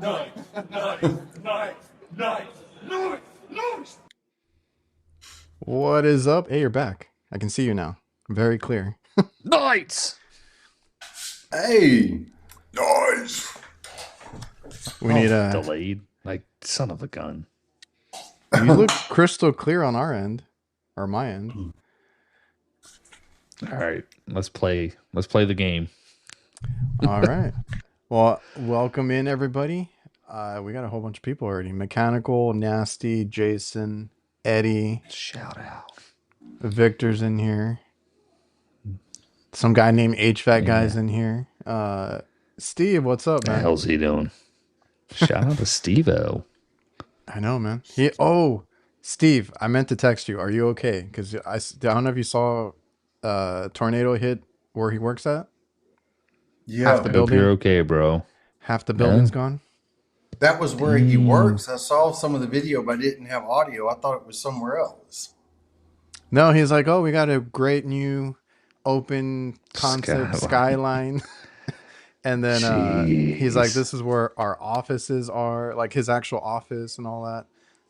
What is up? Hey, you're back. I can see you now. Very clear. Nice. Hey, nice. We need a... delayed. Like, son of a gun. You look crystal clear on our end. Or my end. All right. Let's play the game. All right. Well, welcome in, everybody. We got a whole bunch of people already. Mechanical, Nasty, Jason, Eddie. Shout out. Victor's in here. Some guy named HVAC guy's in here. Steve, what's up, man? What the hell's he doing? Shout out to Steve-O. I know, man. Steve, I meant to text you. Are you okay? Because I don't know if you saw a tornado hit where he works at. Yeah, Half the building. Hope you're okay, bro. Half the building's gone. that was where he works. I saw some of the video, but I didn't have audio. I thought it was somewhere else. No, he's like, oh, we got a great new open concept skyline. And then he's like, this is where our offices are, like his actual office and all that.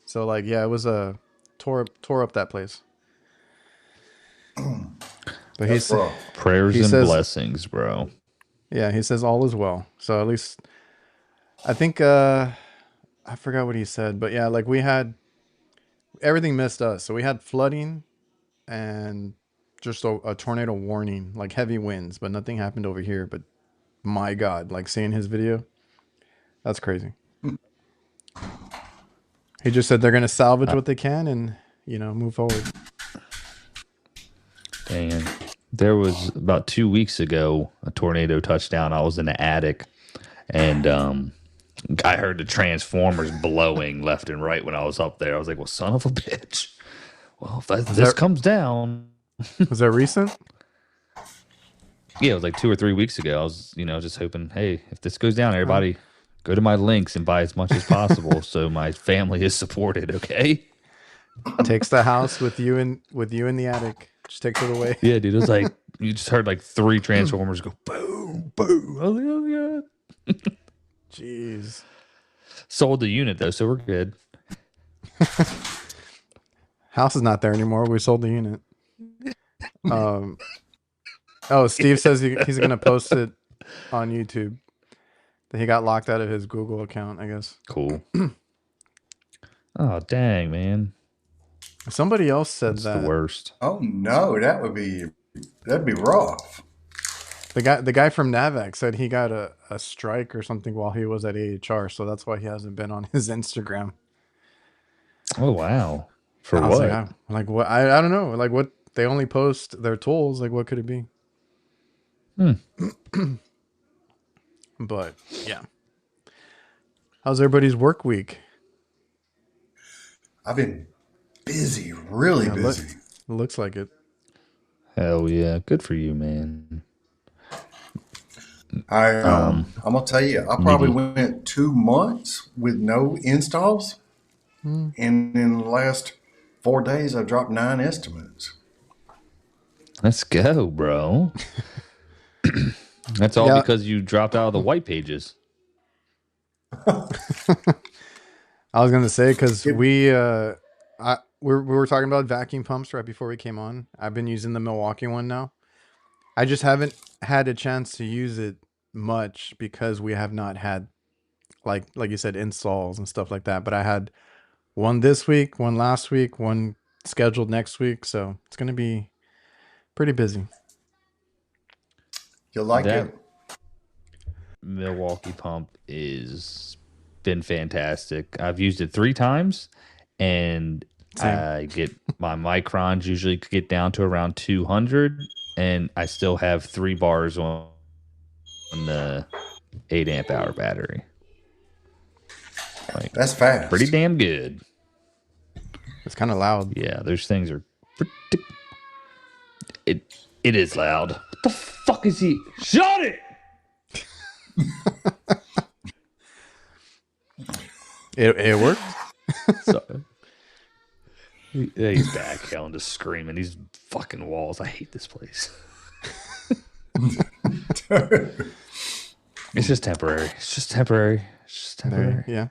So like, yeah, it was tore up that place. But he said Prayers and blessings, bro. Yeah, he says all is well. So at least I think I forgot what he said, but yeah, like we had everything missed us. So we had flooding and just a tornado warning, like heavy winds, but nothing happened over here. But my God, like seeing his video, that's crazy. He just said they're going to salvage what they can and, move forward. Dang. There was about 2 weeks ago, a tornado touched down. I was in the attic and I heard the transformers blowing left and right when I was up there. I was like, well, son of a bitch. Well, if this comes down. Was that recent? Yeah, it was like 2 or 3 weeks ago. I was, just hoping, hey, if this goes down, everybody go to my links and buy as much as possible so my family is supported, okay? Takes the house with you in the attic. Just takes it away. Yeah, dude. It was like you just heard like 3 transformers go boom, boom. I was like, oh god. Jeez. Sold the unit though, so we're good. House is not there anymore. We sold the unit. Steve says he's gonna post it on YouTube. That he got locked out of his Google account, I guess. Cool. Oh dang, man. Somebody else said That's that. the worst. Oh no, that'd be rough. The guy from Navac said he got a strike or something while he was at AHR, so that's why he hasn't been on his Instagram. Oh wow. For I what? Like what? I don't know. Like what? They only post their tools. Like what could it be? But yeah. How's everybody's work week? I've been busy, really busy. Looks like it. Hell yeah. Good for you, man. I'm gonna tell you, I probably went 2 months with no installs, and in the last 4 days, I dropped 9 estimates. Let's go, bro. That's all because you dropped out of the white pages. I was gonna say because we were talking about vacuum pumps right before we came on. I've been using the Milwaukee one now. I just haven't had a chance to use it much because we have not had like you said installs and stuff like that. But I had one this week, one last week, one scheduled next week, so it's gonna be pretty busy. You like it? Milwaukee pump is been fantastic. I've used it 3 times and I get my microns usually get down to around 200 and I still have 3 bars on the 8 amp hour battery. Like, that's fast. Pretty damn good. It's kind of loud. Yeah, those things are it is loud. What the fuck is he? Shut it! It worked. So, he's back, yelling, just screaming. These fucking walls. I hate this place. It's just temporary. It's Yeah.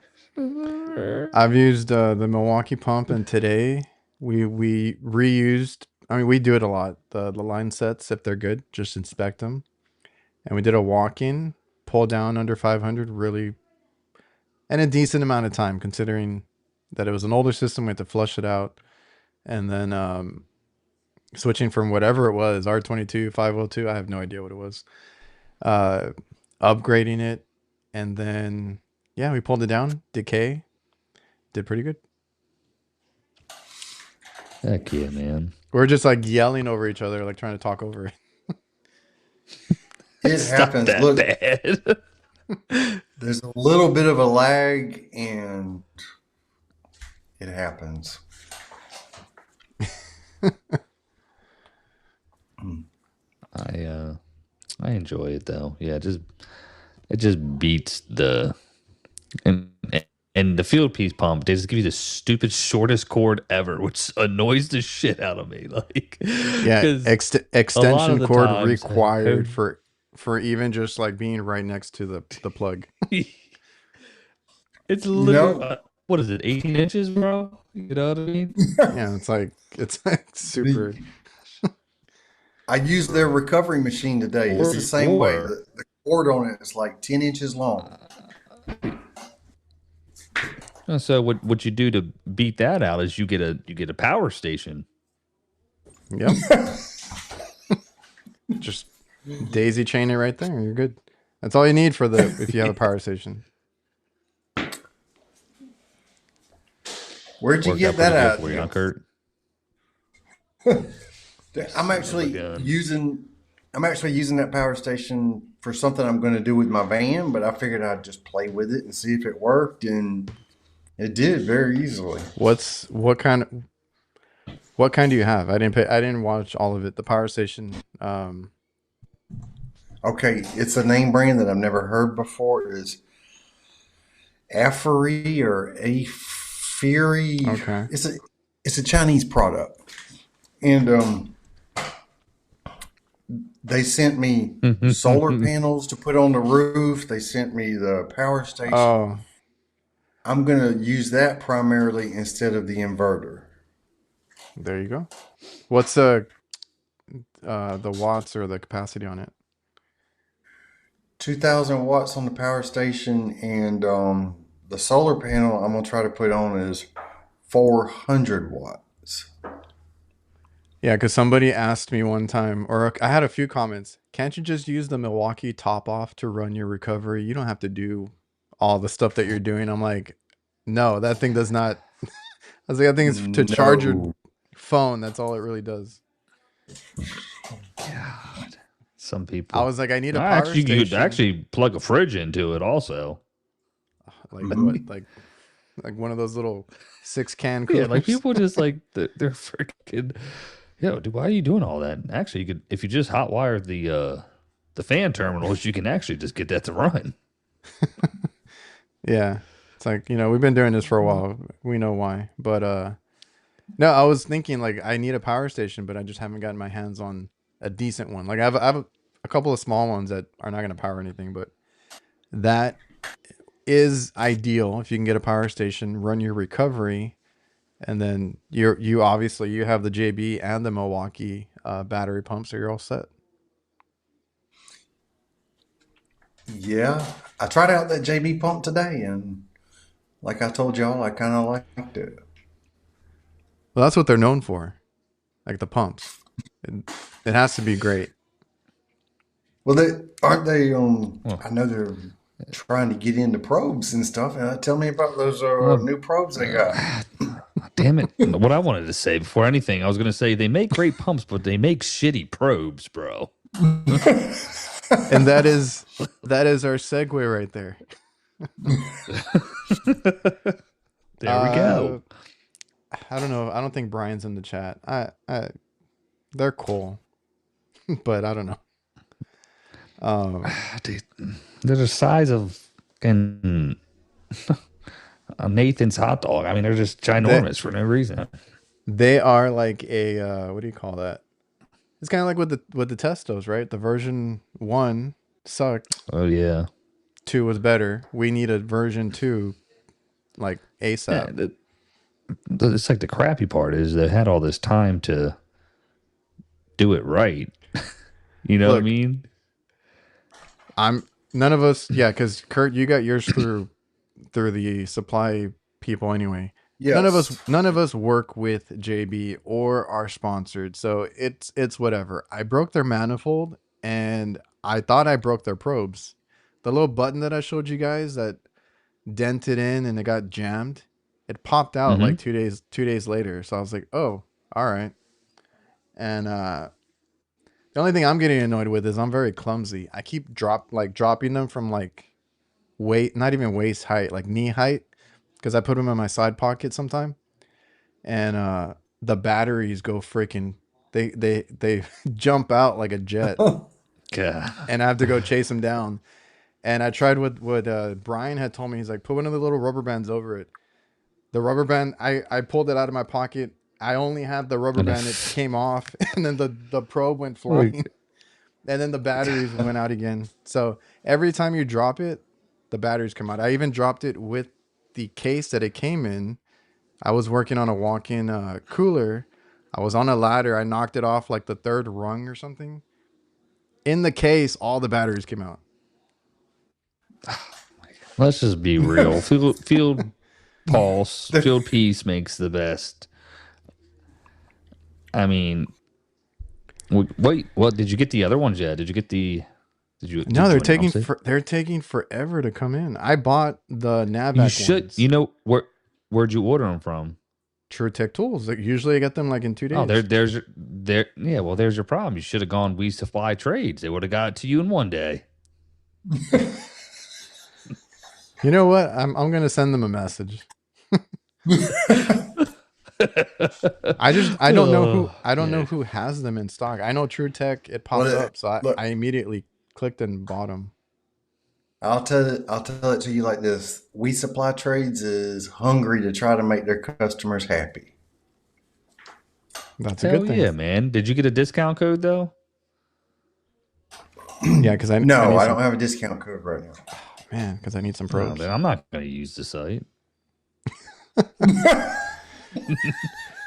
I've used the Milwaukee pump, and today we reused. I mean, we do it a lot. The line sets, if they're good, just inspect them. And we did a walk-in, pull down under 500, really, and a decent amount of time considering that it was an older system. We had to flush it out, and then switching from whatever it was, R22, 502. I have no idea what it was. Upgrading it, and then we pulled it down. Decay did pretty good. Heck yeah, man. We're just like yelling over each other, like trying to talk over it. It happens. That Look, bad. there's a little bit of a lag, and it happens. I enjoy it though. Yeah, it just beats the and the field piece pump. They just give you the stupid shortest cord ever, which annoys the shit out of me. Like, extension cord required for even just like being right next to the plug. It's literally what is it, 18 inches, bro? You know what I mean? Yeah, it's like super. I used their recovery machine today. It's the same way. The cord on it is like 10 inches long. So what you do to beat that out is you get a power station. Yep. Just daisy chain it right there. You're good. That's all you need if you have a power station. Where'd you get that out? For you, Kurt? I'm actually using that power station for something I'm going to do with my van, but I figured I'd just play with it and see if it worked, and it did very easily. What kind do you have? I didn't watch all of it. The power station. Okay, it's a name brand that I've never heard before. It is Aferi or Aferi. Okay. It's a Chinese product, and they sent me solar panels to put on the roof. They sent me the power station. Oh. I'm going to use that primarily instead of the inverter. There you go. What's the watts or the capacity on it? 2,000 watts on the power station, and the solar panel I'm going to try to put on is 400 watts. Yeah, because somebody asked me one time, or I had a few comments, can't you just use the Milwaukee top off to run your recovery? You don't have to do all the stuff that you're doing. I'm like, no, that thing does not. I was like, that thing is to charge your phone. That's all it really does. God. Some people. I was like, I need a power station. You could actually plug a fridge into it also. Like what? Like one of those little 6-can coolers? Yeah, like people just like, they're freaking... Yo, dude, why are you doing all that? Actually, you could, if you just hotwire the fan terminals, you can actually just get that to run. Yeah. It's like, we've been doing this for a while. We know why. But no, I was thinking like I need a power station, but I just haven't gotten my hands on a decent one. Like I have a couple of small ones that are not going to power anything, but that is ideal if you can get a power station, run your recovery, and then you obviously you have the JB and the Milwaukee battery pump, so you're all set. Yeah, I tried out that JB pump today, and like I told y'all, I kind of liked it. Well, that's what they're known for, like the pumps. It has to be great. Well, aren't they? I know they're trying to get into probes and stuff. Tell me about those new probes they got. Damn it. What I wanted to say before anything, I was going to say they make great pumps, but they make shitty probes, bro. And that is our segue right there. There we go. I don't know. I don't think Brian's in the chat. They're cool, but I don't know. Dude, they're the size of a Nathan's hot dog. I mean, they're just ginormous for no reason. They are like a what do you call that? It's kind of like with the Testos, right? The version 1 sucked. Oh yeah. 2 was better. We need a version 2 like Yeah, ASAP. it's like the crappy part is they had all this time to do it right. You know what I Look, mean? I'm none of us. Yeah, because Kurt, you got yours through the supply people anyway. Yes. None of us work with JB or are sponsored, so it's whatever. I broke their manifold, and I thought I broke their probes. The little button that I showed you guys that dented in and it got jammed, it popped out Mm-hmm. like 2 days later. So I was like, oh, all right. And the only thing I'm getting annoyed with is I'm very clumsy. I keep dropping them from like weight, not even waist height, like knee height, because I put them in my side pocket sometime, and the batteries go freaking, they jump out like a jet, God. and I have to go chase them down. And I tried what Brian had told me. He's like, put one of the little rubber bands over it. The rubber band, I pulled it out of my pocket. I only had the rubber And band. It came off, and then the probe went like, flying, and then the batteries went out again. So every time you drop it, the batteries come out. I even dropped it with the case that it came in. I was working on a walk-in cooler. I was on a ladder. I knocked it off like the third rung or something. In the case, all the batteries came out. let's just be real. Field pulse, field piece makes the best. I mean, wait, what? Did you get the other ones yet? Did you get the? No, Did you announce it? they're taking forever to come in. I bought the You Navac should. ones. You know where'd you order them from? True Tech Tools. Like, usually I get them like in two Oh, days. yeah. Well, there's your problem. You should have gone. We supply trades. They would have got it to you in one day. You know what? I'm gonna send them a message. I don't know Yeah. who has them in stock. I know True Tech, it popped Well, up, so I look, immediately clicked and bought them. I'll tell it to you like this. We Supply Trades is hungry to try to make their customers happy. That's a Hell good thing. yeah, man. Did you get a discount code though? Yeah, because I No, need I some, don't have a discount code right man, because I need some No, then probes. I'm not going to use the site. now.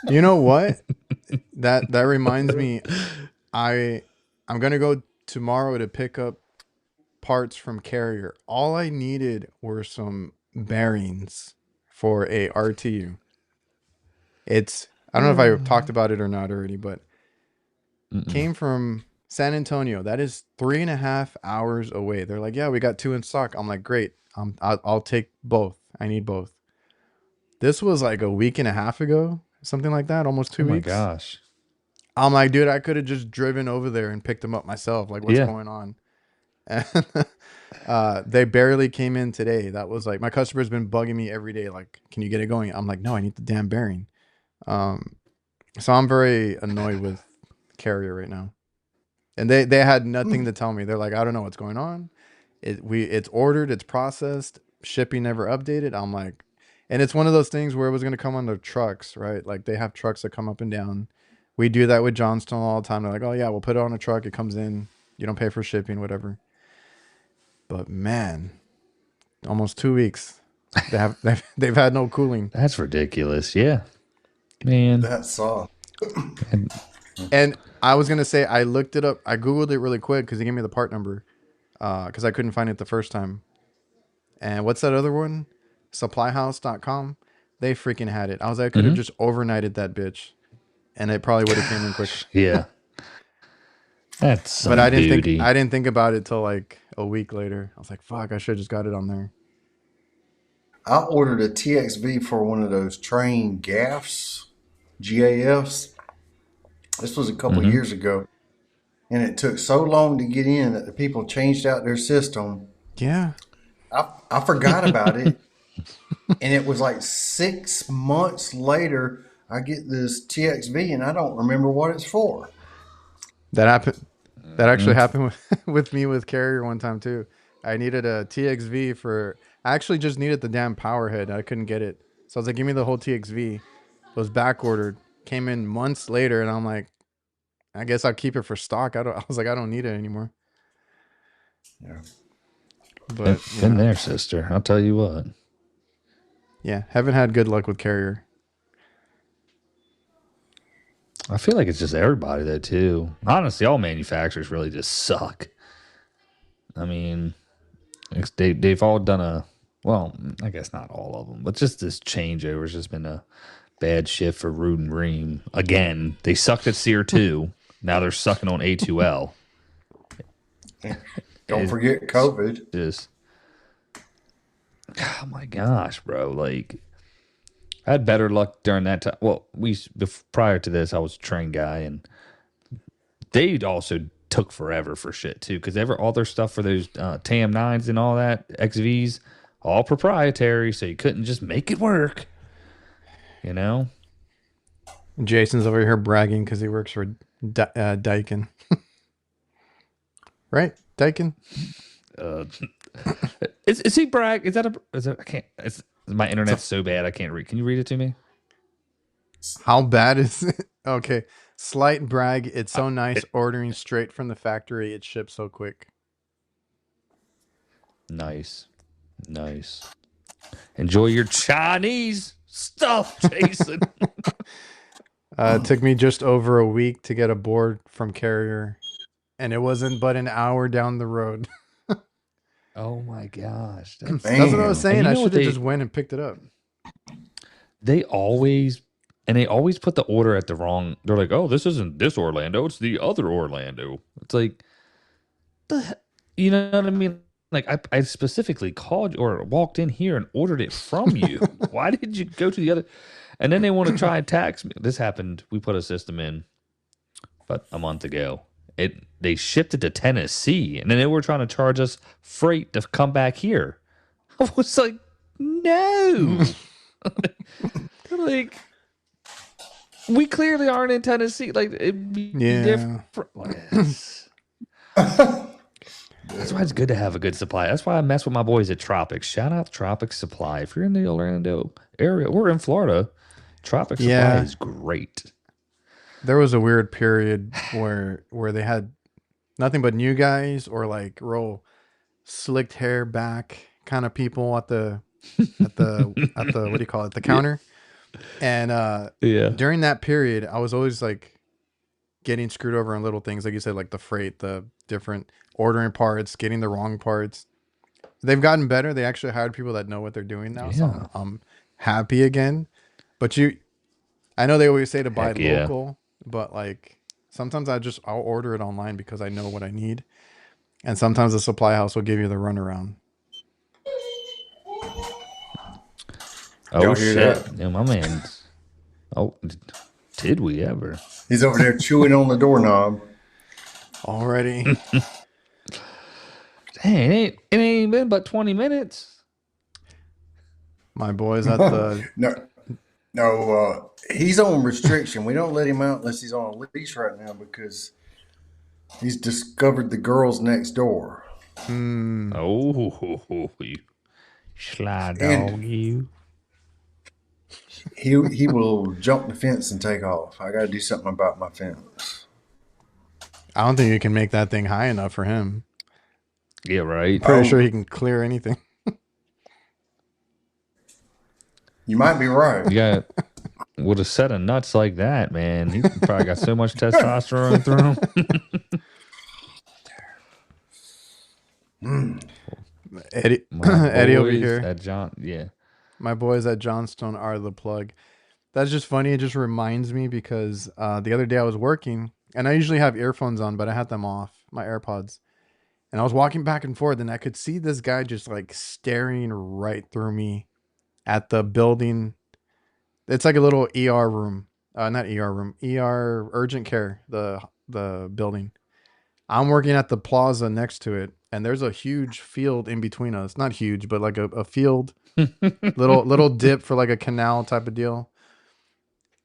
You know what? That reminds me, I I'm gonna go tomorrow to pick up parts from Carrier. All I needed were some bearings for a RTU. It's I don't know if I talked about it or not already, but Mm-mm. came from San Antonio. That is 3.5 hours away. They're like, yeah, we got 2 in stock. I'm like, great. I'll take both. I need both. This was like a week and a half ago, something like that, almost Oh two my weeks. gosh. I'm like, dude, I could have just driven over there and picked them up myself. Like, what's Yeah. going on? And they barely came in today. That was like, my customer's been bugging me every day. Like, can you get it going? I'm like, no, I need the damn bearing. Um, so I'm very annoyed with Carrier right now. And they had nothing to tell me. They're like, I don't know what's going on. It's ordered, it's processed, shipping never updated. I'm like, and it's one of those things where it was gonna come on the trucks, right? Like they have trucks that come up and down. We do that with Johnstone all the time. They're like, oh yeah, we'll put it on a truck. It comes in. You don't pay for shipping, whatever. But man, almost 2 weeks. They've had no cooling. That's ridiculous. Yeah. Man. That's all. And And I was gonna say I looked it up. I googled it really quick because they gave me the part number. Because I couldn't find it the first time. And what's that other one? Supplyhouse.com. They freaking had it. I was like, I could have mhm. just overnighted that bitch, and it probably would have came in quick. Yeah. That's But some beauty. I didn't think about it till like a week later. I was like, fuck, I should have just got it on there. I ordered a TXV for one of those train GAFs, GAFs. This was a couple Hmm. years ago, and it took so long to get in that the people changed out their system. Yeah. I forgot about it, and it was like 6 months later. I get this TXV, and I don't remember what it's for. That happened. That actually Mm. happened with me with Carrier one time too. I needed a TXV for. I actually just needed the damn power head. I couldn't get it, so I was like, "Give me the whole TXV." It was back ordered. Came in months later, and I'm like, "I guess I'll keep it for stock." I was like, "I don't need it anymore." Yeah. But Been there, sister. I'll tell you what. Yeah, haven't had good luck with Carrier. I feel like it's just everybody though too. Honestly, all manufacturers really just suck. I mean, they've all done I guess not all of them, but just this changeover has just been a bad shift for Root and Ream. Again, they sucked at Sear 2. Now they're sucking on A2L. Don't forget COVID. Just, oh my gosh, bro. Like, I had better luck during that time. Well, prior to this, I was a train guy, and they also took forever for shit too, because all their stuff for those TAM 9s and all that XVs, all proprietary, so you couldn't just make it work. You know. Jason's over here bragging because he works for Daikin. Right, Daikin. Is he brag? Is that I can't. My internet's so bad I can't read. Can you read it to me? How bad is it? Okay. Slight brag. It's so nice ordering straight from the factory. It ships so quick. Nice. Enjoy your Chinese stuff, Jason. It took me just over a week to get a board from Carrier, and it wasn't but an hour down the road. Oh my gosh. That's what I was saying. I should have just went and picked it up. They always put the order at the wrong. They're like, oh, this isn't this Orlando. It's the other Orlando. It's like, you know what I mean? Like, I specifically called or walked in here and ordered it from you. Why did you go to the other? And then they want to try and tax me. This happened. We put a system in about a month ago. They shipped it to Tennessee, and then they were trying to charge us freight to come back here. I was like, no. Like, we clearly aren't in Tennessee. Like, it'd be different. That's why it's good to have a good supply. That's why I mess with my boys at Tropics. Shout out Tropics Supply. If you're in the Orlando area, we're in Florida. Tropics Supply is great. There was a weird period where they had nothing but new guys or like real slicked hair back kind of people at the what do you call it, the counter. And during that period, I was always like getting screwed over on little things, like you said, like the freight, the different ordering parts, getting the wrong parts. They've gotten better. They actually hired people that know what they're doing now. So I'm happy again. But I know they always say to buy local, but like sometimes I'll order it online because I know what I need. And sometimes the supply house will give you the runaround. Oh shit! Yeah, my man. Oh, did we ever? He's over there chewing on the doorknob already. Dang, it ain't been but 20 minutes. My boy's at the no. He's on restriction. We don't let him out unless he's on a leash right now because he's discovered the girls next door. Oh, you sly dog, you. He will jump the fence and take off. I got to do something about my fence. I don't think you can make that thing high enough for him. Yeah, right. Pretty sure he can clear anything. You might be right. Yeah, with a set of nuts like that, man, he probably got so much testosterone through him. Eddie over here at John. Yeah, my boys at Johnstone are the plug. That's just funny. It just reminds me because the other day I was working and I usually have earphones on, but I had them off, my AirPods. And I was walking back and forth and I could see this guy just like staring right through me at the building. It's like a little ER room, not ER room, ER urgent care, the building. I'm working at the plaza next to it. And there's a huge field in between us. Not huge, but like a field, little dip for like a canal type of deal.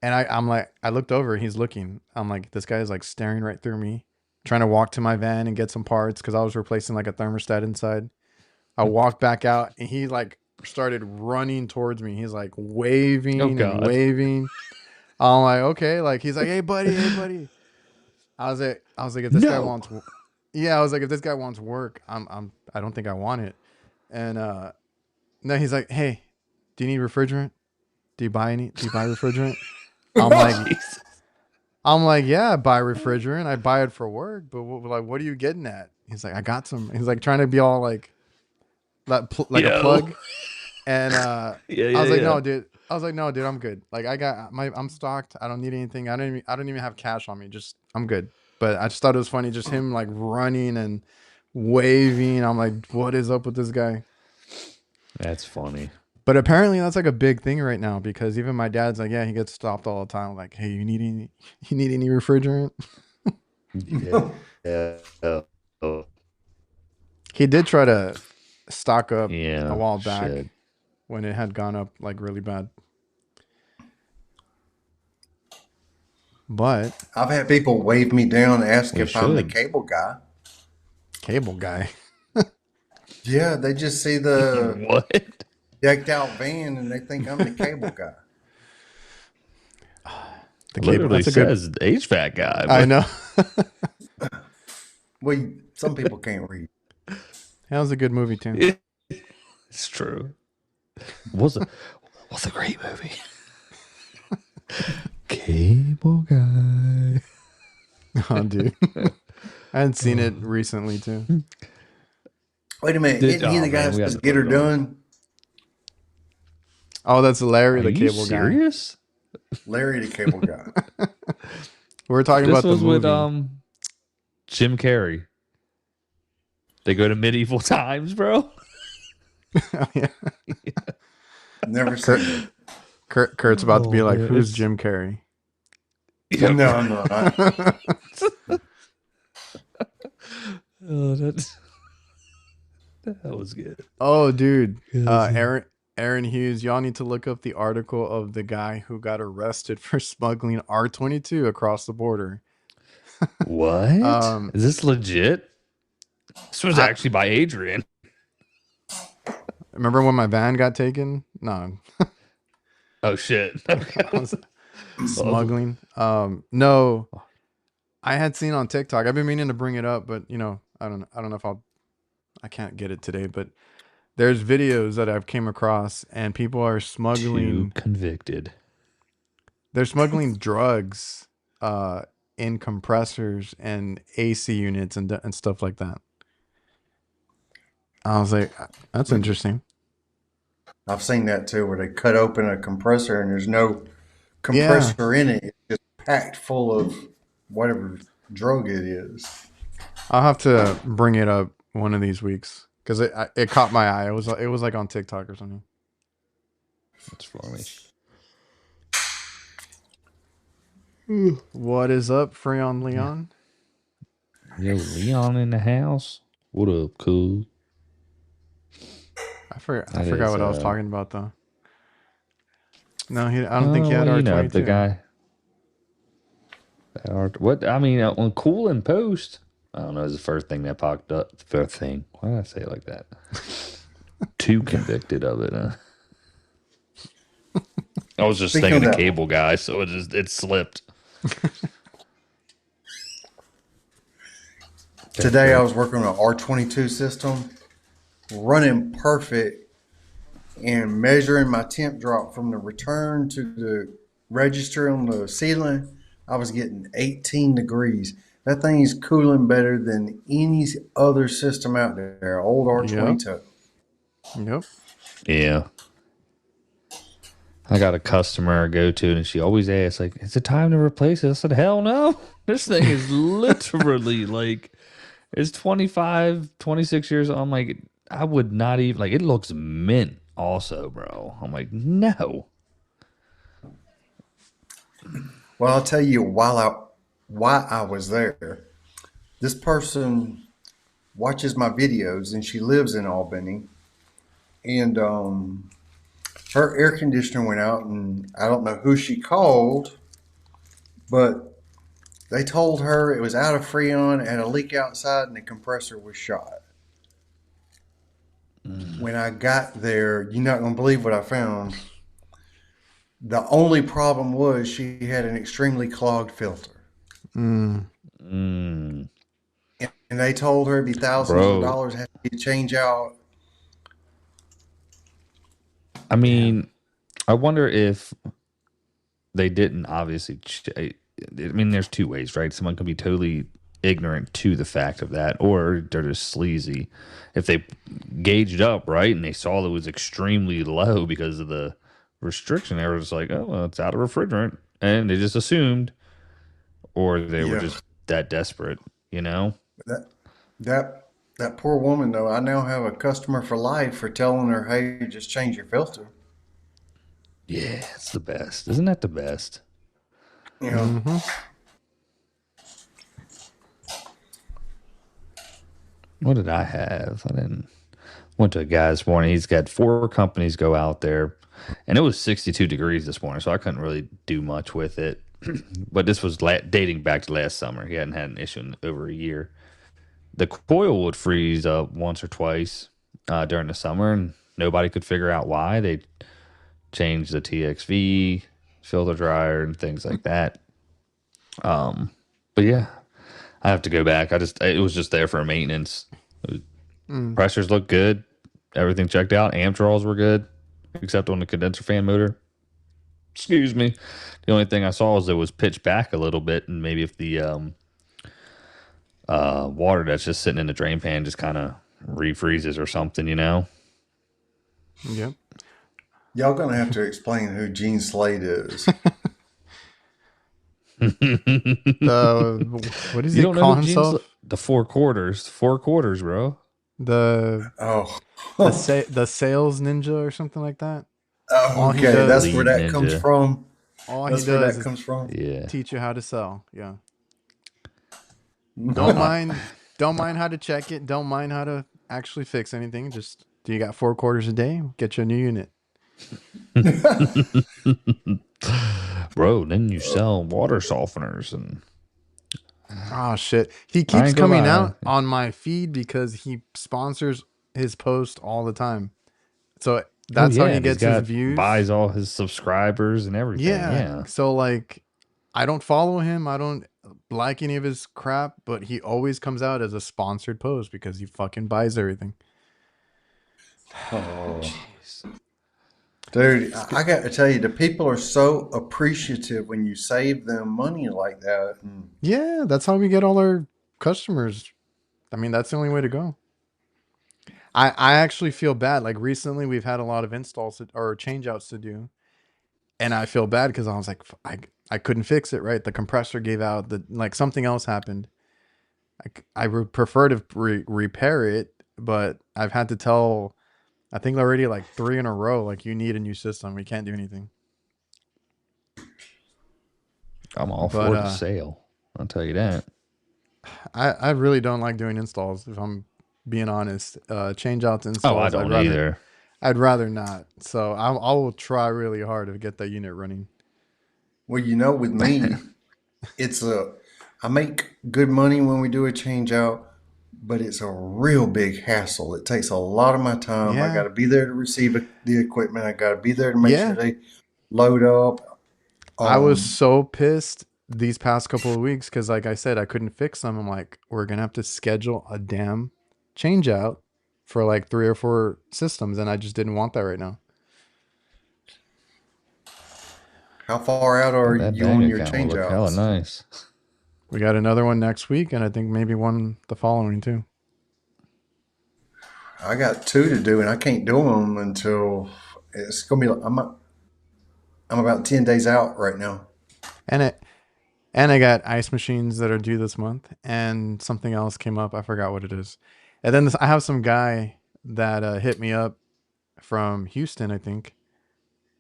And I'm like, I looked over, he's looking. I'm like, this guy is like staring right through me, trying to walk to my van and get some parts because I was replacing like a thermostat inside. I walked back out and he like started running towards me. He's like waving and waving. I'm like, okay. Like he's like, hey buddy. I was like, if this guy wants, I was like, if this guy wants work, I don't think I want it. And no, he's like, "Hey, do you need refrigerant? Do you buy refrigerant?" I'm like, Jesus. "Yeah, I buy refrigerant. I buy it for work, but what are you getting at?" He's like, "I got some." He's like trying to be all like like a Yo. plug. And Yeah, I yeah, was like, yeah. "No, dude." I was like, "No, dude, I'm good. Like I'm stocked. I don't need anything. I don't even have cash on me. Just I'm good." But I just thought it was funny, just him like running and waving. I'm like, "What is up with this guy?" That's funny. But apparently that's like a big thing right now because even my dad's like, yeah, he gets stopped all the time. Like, hey, you need any refrigerant? Yeah. Yeah. Oh, He did try to stock up a yeah. while back Shit. when it had gone up like really bad. But I've had people wave me down, ask We if I'm the should. cable guy. cable guy, Yeah, they just see the What? decked out van and they think I'm the cable guy. the cable. Literally That's a good. says HVAC guy, I but know. Well, some people can't read. That was a good movie too. it's true. Was a great movie. Cable guy. Oh, dude, I hadn't seen it recently too. Wait a minute, isn't he the guy man, that we had says to get put her it on. done? Oh, that's Larry, Are the you cable guy. serious? Larry the cable guy. We're talking This about the was with movie. Jim Carrey. They go to medieval times, bro. Oh, yeah. Never seen Kurt's about to be like, man, "Who's it's- Jim Carrey?" it. Yeah. No, I'm not. Oh, that was good. Oh, dude. Yes. Aaron Hughes, y'all need to look up the article of the guy who got arrested for smuggling R22 across the border. What? Is this legit? This was actually by Adrian. Remember when my van got taken? No. Oh shit. Smuggling. No. I had seen on TikTok. I've been meaning to bring it up, but I don't know if I can't get it today, but there's videos that I've came across and people are Two smuggling convicted. they're smuggling drugs in compressors and AC units and stuff like that. I was like, that's interesting. I've seen that too, where they cut open a compressor and there's no Yeah. compressor in it. It's just packed full of whatever drug it is. I'll have to bring it up one of these weeks because it caught my eye. It was like on TikTok or something. That's funny. What is up, Freon Leon? Yo, Leon in the house. What up, cool? I forgot what I was talking about though. No, I don't think he had well, R22. the guy. What I mean, on Cool and Post, I don't know, is the first thing that popped up. The first thing. Why did I say it like that? Two convicted of it, huh? I was just Speaking thinking of the that- cable guy, so it slipped. Today I was working on an R22 system, running perfect and measuring my temp drop from the return to the register on the ceiling. I was getting 18 degrees. That thing's cooling better than any other system out there. Old R22. Yep. Yeah. I got a customer I go to, and she always asks, like, is it time to replace it? I said, hell no. This thing is literally like, it's 25, 26 years old. I'm like, I would not even, like, it looks mint also, bro. I'm like, no. Well, I'll tell you why I was there. This person watches my videos and she lives in Albany. And her air conditioner went out, and I don't know who she called, but they told her it was out of Freon, had a leak outside, and the compressor was shot. When I got there, you're not going to believe what I found. The only problem was she had an extremely clogged filter. Mm. And they told her it'd be thousands of Bro. dollars had to be changed out. I mean, I wonder if they didn't obviously. I mean, there's two ways, right? Someone could be totally ignorant to the fact of that, or they're just sleazy. If they gauged up, right, and they saw that it was extremely low because of the restriction, they were just like, oh, well, it's out of refrigerant. And they just assumed, or they were Yeah. just that desperate, you know? That that that poor woman though. I now have a customer for life for telling her, "Hey, just change your filter." Yeah, it's the best. Isn't that the best? You know. Mm-hmm. What did I have? I didn't. Went to a guy this morning. He's got 4 companies go out there, and it was 62 degrees this morning, so I couldn't really do much with it. But this was dating back to last summer. He hadn't had an issue in over a year. The coil would freeze up once or twice during the summer, and nobody could figure out why. They changed the TXV filter dryer and things like that. But yeah, I have to go back. It was just there for maintenance. Pressures looked good. Everything checked out. Amp draws were good, except on the condenser fan motor. Excuse me. The only thing I saw was it was pitched back a little bit, and maybe if the water that's just sitting in the drain pan just kind of refreezes or something, you know? Yep. Y'all gonna have to explain who Gene Slade is. What does You he don't know call who himself? the 4 quarters. 4 quarters, bro. The Oh, the sales ninja or something like that. oh, All he okay. does, That's where Lead that comes ninja. from. all he That's where does that is comes from. Yeah. teach you how to sell. Yeah. Well, Don't mind how to check it. Don't mind how to actually fix anything. Just do you got 4 quarters a day? Get you a new unit. bro, then you sell water softeners, and Oh shit. He I keeps ain't gonna coming lie. out on my feed because he sponsors his post all the time. So Oh that's how yeah, he and he's gets his got views. buys all his subscribers and everything. Yeah. Yeah. So like I don't follow him. I don't like any of his crap, but he always comes out as a sponsored post because he fucking buys everything. Oh, Jeez. dude, I got to tell you, the people are so appreciative when you save them money like that. And Yeah, that's how we get all our customers. I mean, that's the only way to go. I actually feel bad. Like recently, we've had a lot of installs or change outs to do, and I feel bad because I was like, I couldn't fix it. Right, the compressor gave out. The like something else happened. I would prefer to repair it, but I've had to tell. I think already like 3 in a row. Like you need a new system. We can't do anything. I'm all But for the sale. I'll tell you that. I really don't like doing installs. If I'm being honest, change outs Oh, I installs. don't either. I'd rather not. So I will try really hard to get that unit running. well, with me, it's I make good money when we do a change out, but it's a real big hassle. It takes a lot of my time. I got Yeah. to be there to receive the equipment. I got to be there to make sure Yeah. they load up. I was Um, so pissed these past couple of weeks because, like I said, I couldn't fix them. I'm like, we're going to have to schedule a damn change out for like 3 or 4 systems. And I just didn't want that right now. how far out are That you bank on your account will change look hella outs? nice. We got another one next week, and I think maybe one the following too. I got 2 to do, and I can't do them until it's gonna be. I'm about 10 days out right now. And I got ice machines that are due this month, and something else came up. I forgot what it is. And then I have some guy that hit me up from Houston, I think,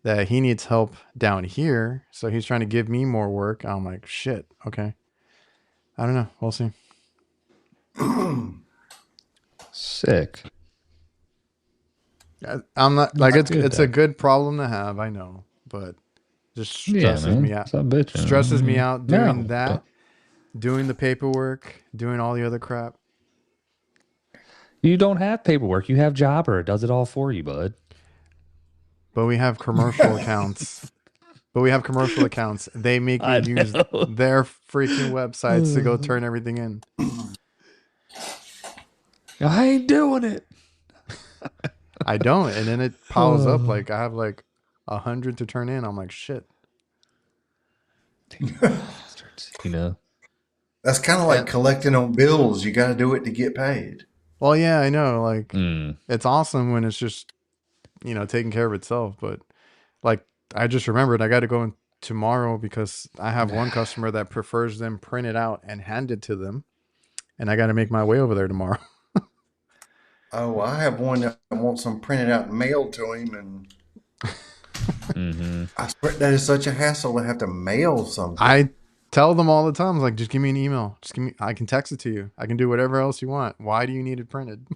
that he needs help down here. So he's trying to give me more work. I'm like, shit, okay. I don't know. We'll see. Sick. I'm not like That's good it's a though. good problem to have, I know, but just Yeah, stresses me man. out. Stop bitching. Stresses me out doing No. that, doing the paperwork, doing all the other crap. You don't have paperwork. You have Jobber. It does it all for you, bud. But we have commercial accounts. They make me I use know. their freaking websites to go turn everything in. I ain't doing it. I don't, and then it piles up. Like I have like 100 to turn in. I'm like, shit. You know. That's kind of like collecting on bills. You got to do it to get paid. Well, yeah, I know. Like it's awesome when it's just taking care of itself. But like I just remembered, I got to go in tomorrow because I have one customer that prefers them printed out and handed to them, and I got to make my way over there tomorrow. Oh, I have one that wants them printed out and mailed to him, and I swear that is such a hassle to have to mail something. I tell them all the time, like, just give me an email. I can text it to you. I can do whatever else you want. Why do you need it printed?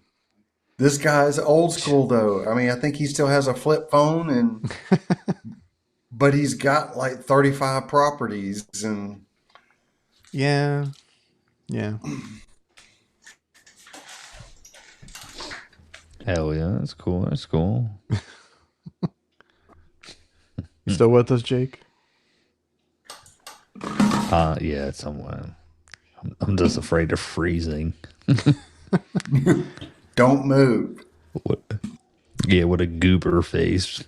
This guy's old school though. I mean, I think he still has a flip phone, but he's got like 35 properties and yeah. Hell yeah, that's cool. That's cool. You still with us, Jake? Yeah, somewhere. I'm just afraid of freezing. don't move. What a goober face.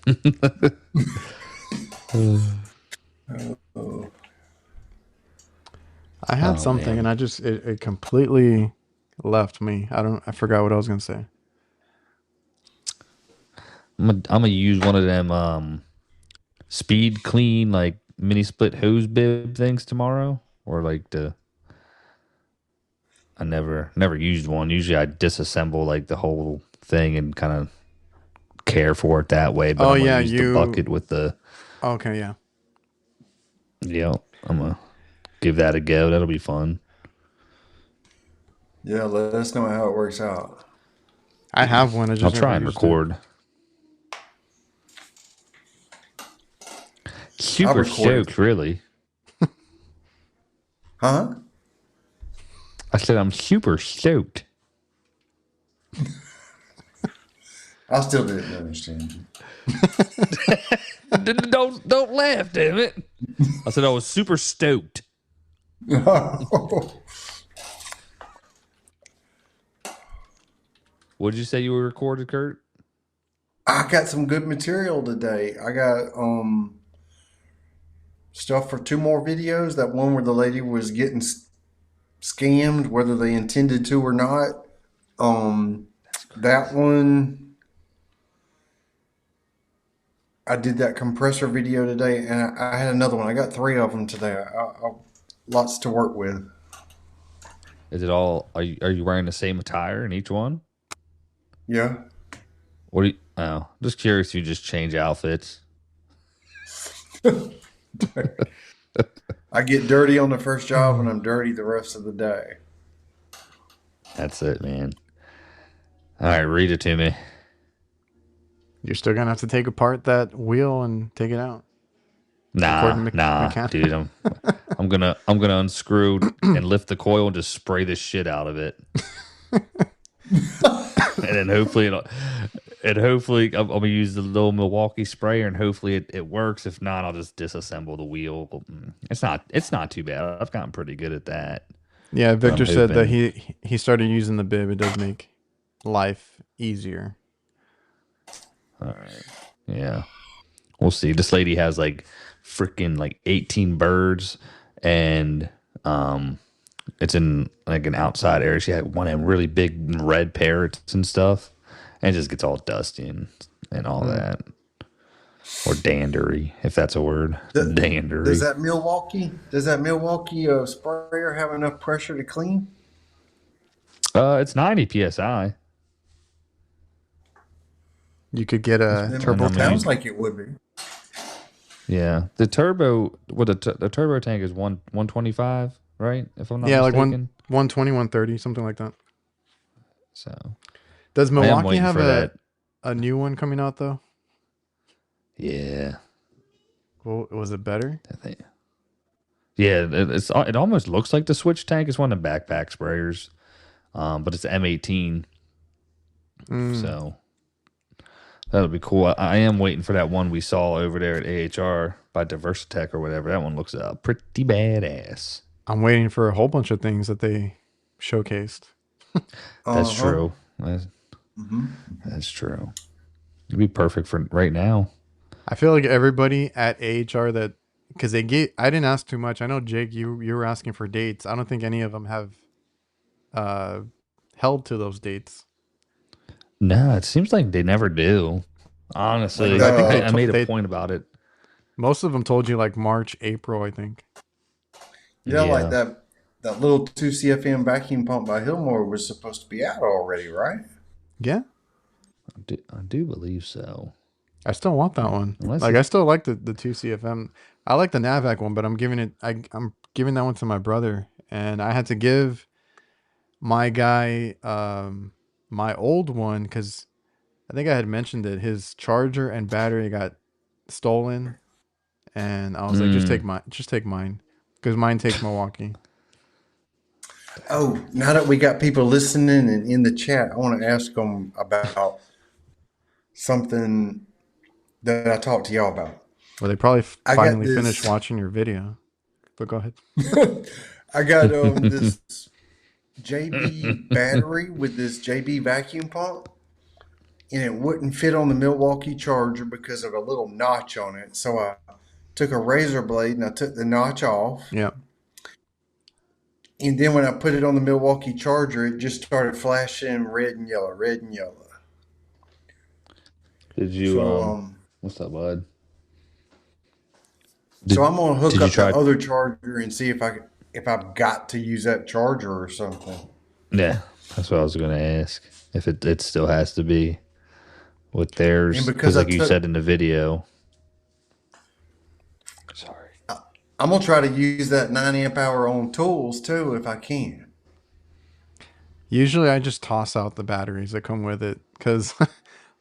I had something, man. And I just it completely left me. I forgot what I was gonna say. I'm gonna use one of them speed clean like mini split hose bib things tomorrow, or like I never used one. Usually I disassemble like the whole thing and kind of care for it that way. But I'm gonna use the bucket with the. Okay, yeah. Yeah, I'm gonna give that a go. That'll be fun. Yeah, let us know how it works out. I have one. I'll try and record. Super stoked, really. Huh? I said I'm super stoked. I still didn't understand you. Don't laugh, damn it. I said I was super stoked. What did you say you were recorded, Kurt? I got some good material today. I got stuff for 2 more videos. That one where the lady was getting scammed, whether they intended to or not. That one, I did that compressor video today, and I had another one. I got 3 of them today. Lots to work with. Is it all? Are you wearing the same attire in each one? Yeah. What do you? Oh, just curious. You just change outfits. I get dirty on the first job, and I'm dirty the rest of the day. That's it, man. All right, read it to me. You're still gonna have to take apart that wheel and take it out. Nah, dude. I'm gonna unscrew and lift the coil and just spray the shit out of it, and then hopefully I'm gonna use the little Milwaukee sprayer, and hopefully it works. If not, I'll just disassemble the wheel. It's not too bad. I've gotten pretty good at that. Yeah, Victor said that he started using the bib. It does make life easier. All right. Yeah. We'll see. This lady has like freaking like 18 birds, and it's in like an outside area. She had one of them really big red parrots and stuff, and it just gets all dusty and all that. Or dandery, if that's a word. Dandery. Does that Milwaukee sprayer have enough pressure to clean? It's 90 psi. You could get a turbo tank. Sounds like it would be. Yeah, the turbo. Well, the turbo tank is 125, right? If I'm not mistaken. Like 120, 130, something like that. So, does Milwaukee have a new one coming out though? Yeah. Well, was it better? I think. Yeah, it almost looks like the switch tank. It's one of the backpack sprayers, but it's M18. So that'll be cool. I am waiting for that one we saw over there at AHR by Diversitech or whatever. That one looks pretty badass. I'm waiting for a whole bunch of things that they showcased. That's true. That's true. It'd be perfect for right now. I feel like everybody at AHR that because I didn't ask too much. I know Jake, you were asking for dates. I don't think any of them have uh held to those dates. No, it seems like they never do. Like Honestly, I think I made a they point about it. most of them told you like March, April. I think. Yeah, like Yeah, that little 2 CFM vacuum pump by Hillmore was supposed to be out already, right? Yeah, I do believe so. I still want that one. Unless Like I it's still like the 2 CFM. I like the Navac one, but I'm giving that one to my brother, and I had to give my guy my old one because I think I had mentioned that his charger and battery got stolen, and I was like, mm, just take mine, because mine takes Milwaukee. Oh, now that we got people listening and in the chat, I want to ask them about something that I talked to y'all about. Well, they probably I got finally finished this. watching your video, but go ahead. I got this JB battery with this JB vacuum pump, and it wouldn't fit on the Milwaukee charger because of a little notch on it. So I took a razor blade and I took the notch off. Yeah. And then when I put it on the Milwaukee charger, it just started flashing red and yellow, red and yellow. did you So what's up, bud? so I'm gonna hook Did you up the try? other charger and see if I've got to use that charger or something. Yeah, that's what I was going to ask. If it still has to be with And theirs, because because I like you took, said in the video. Sorry. I'm gonna try to use that 9 amp hour on tools too if I can. Usually, I just toss out the batteries that come with it because,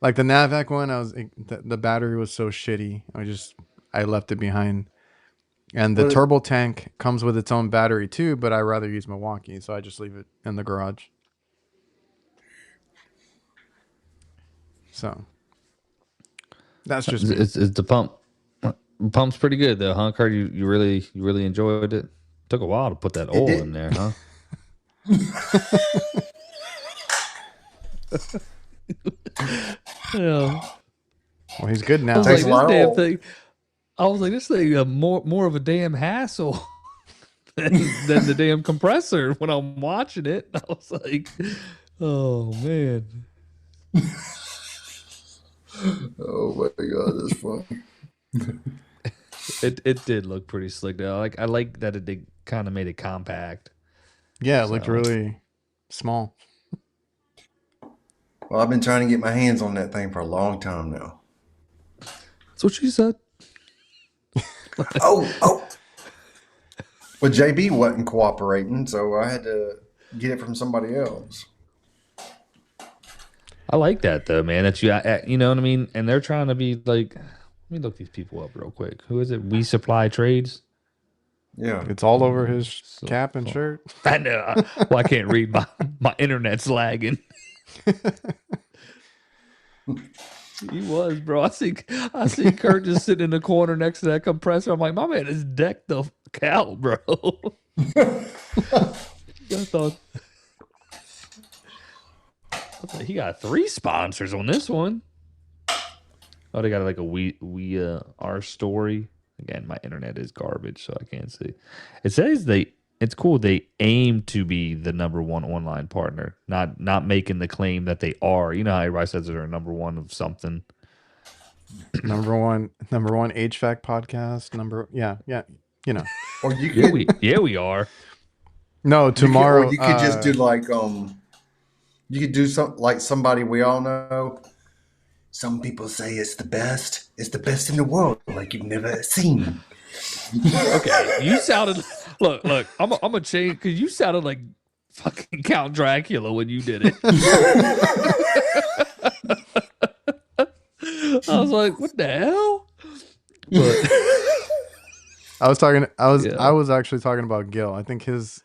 like the Navac one, the battery was so shitty. I left it behind. And the But turbo tank comes with its own battery too, but I rather use Milwaukee, so I just leave it in the garage. So that's just me. It's the pump. Pump's pretty good though, huh, Kurt? You really enjoyed it. Took a while to put that it oil in did. there, huh? Yeah. Well, he's good I now. was Takes like, a this lot of damn oil. thing. I was like, this thing more of a damn hassle than the damn compressor when I'm watching it. I was like, oh man. Oh my god, that's funny. It did look pretty slick though. I like that it kind of made it compact. Yeah, it looked So really small. Well, I've been trying to get my hands on that thing for a long time now. that's what she said. Oh. Well, JB wasn't cooperating, so I had to get it from somebody else. I like that though, man. That you know what I mean. And they're trying to be like, let me look these people up real quick. Who is it? We Supply Trades. Yeah. It's all over his So, cap and shirt. I know. Well, I can't read. My internet's lagging. He was, bro. I see Kurt just sitting in the corner next to that compressor. I'm like, my man is decked the out, bro. I thought he got 3 sponsors on this one. Oh, they got like a we our story. Again, my internet is garbage, so I can't see. It says it's cool. They aim to be the #1 online partner, not making the claim that they are. You know how everybody says they're #1 of something. number one HVAC podcast. Yeah. You know. Or you could, We are. No, tomorrow. or you could just do like you could do something like somebody we all know. Some people say it's the best. It's the best in the world, like you've never seen. Okay, you sounded look. I'm a change because you sounded like fucking Count Dracula when you did it. I was like, what the hell? But I was actually talking about Gil. I think his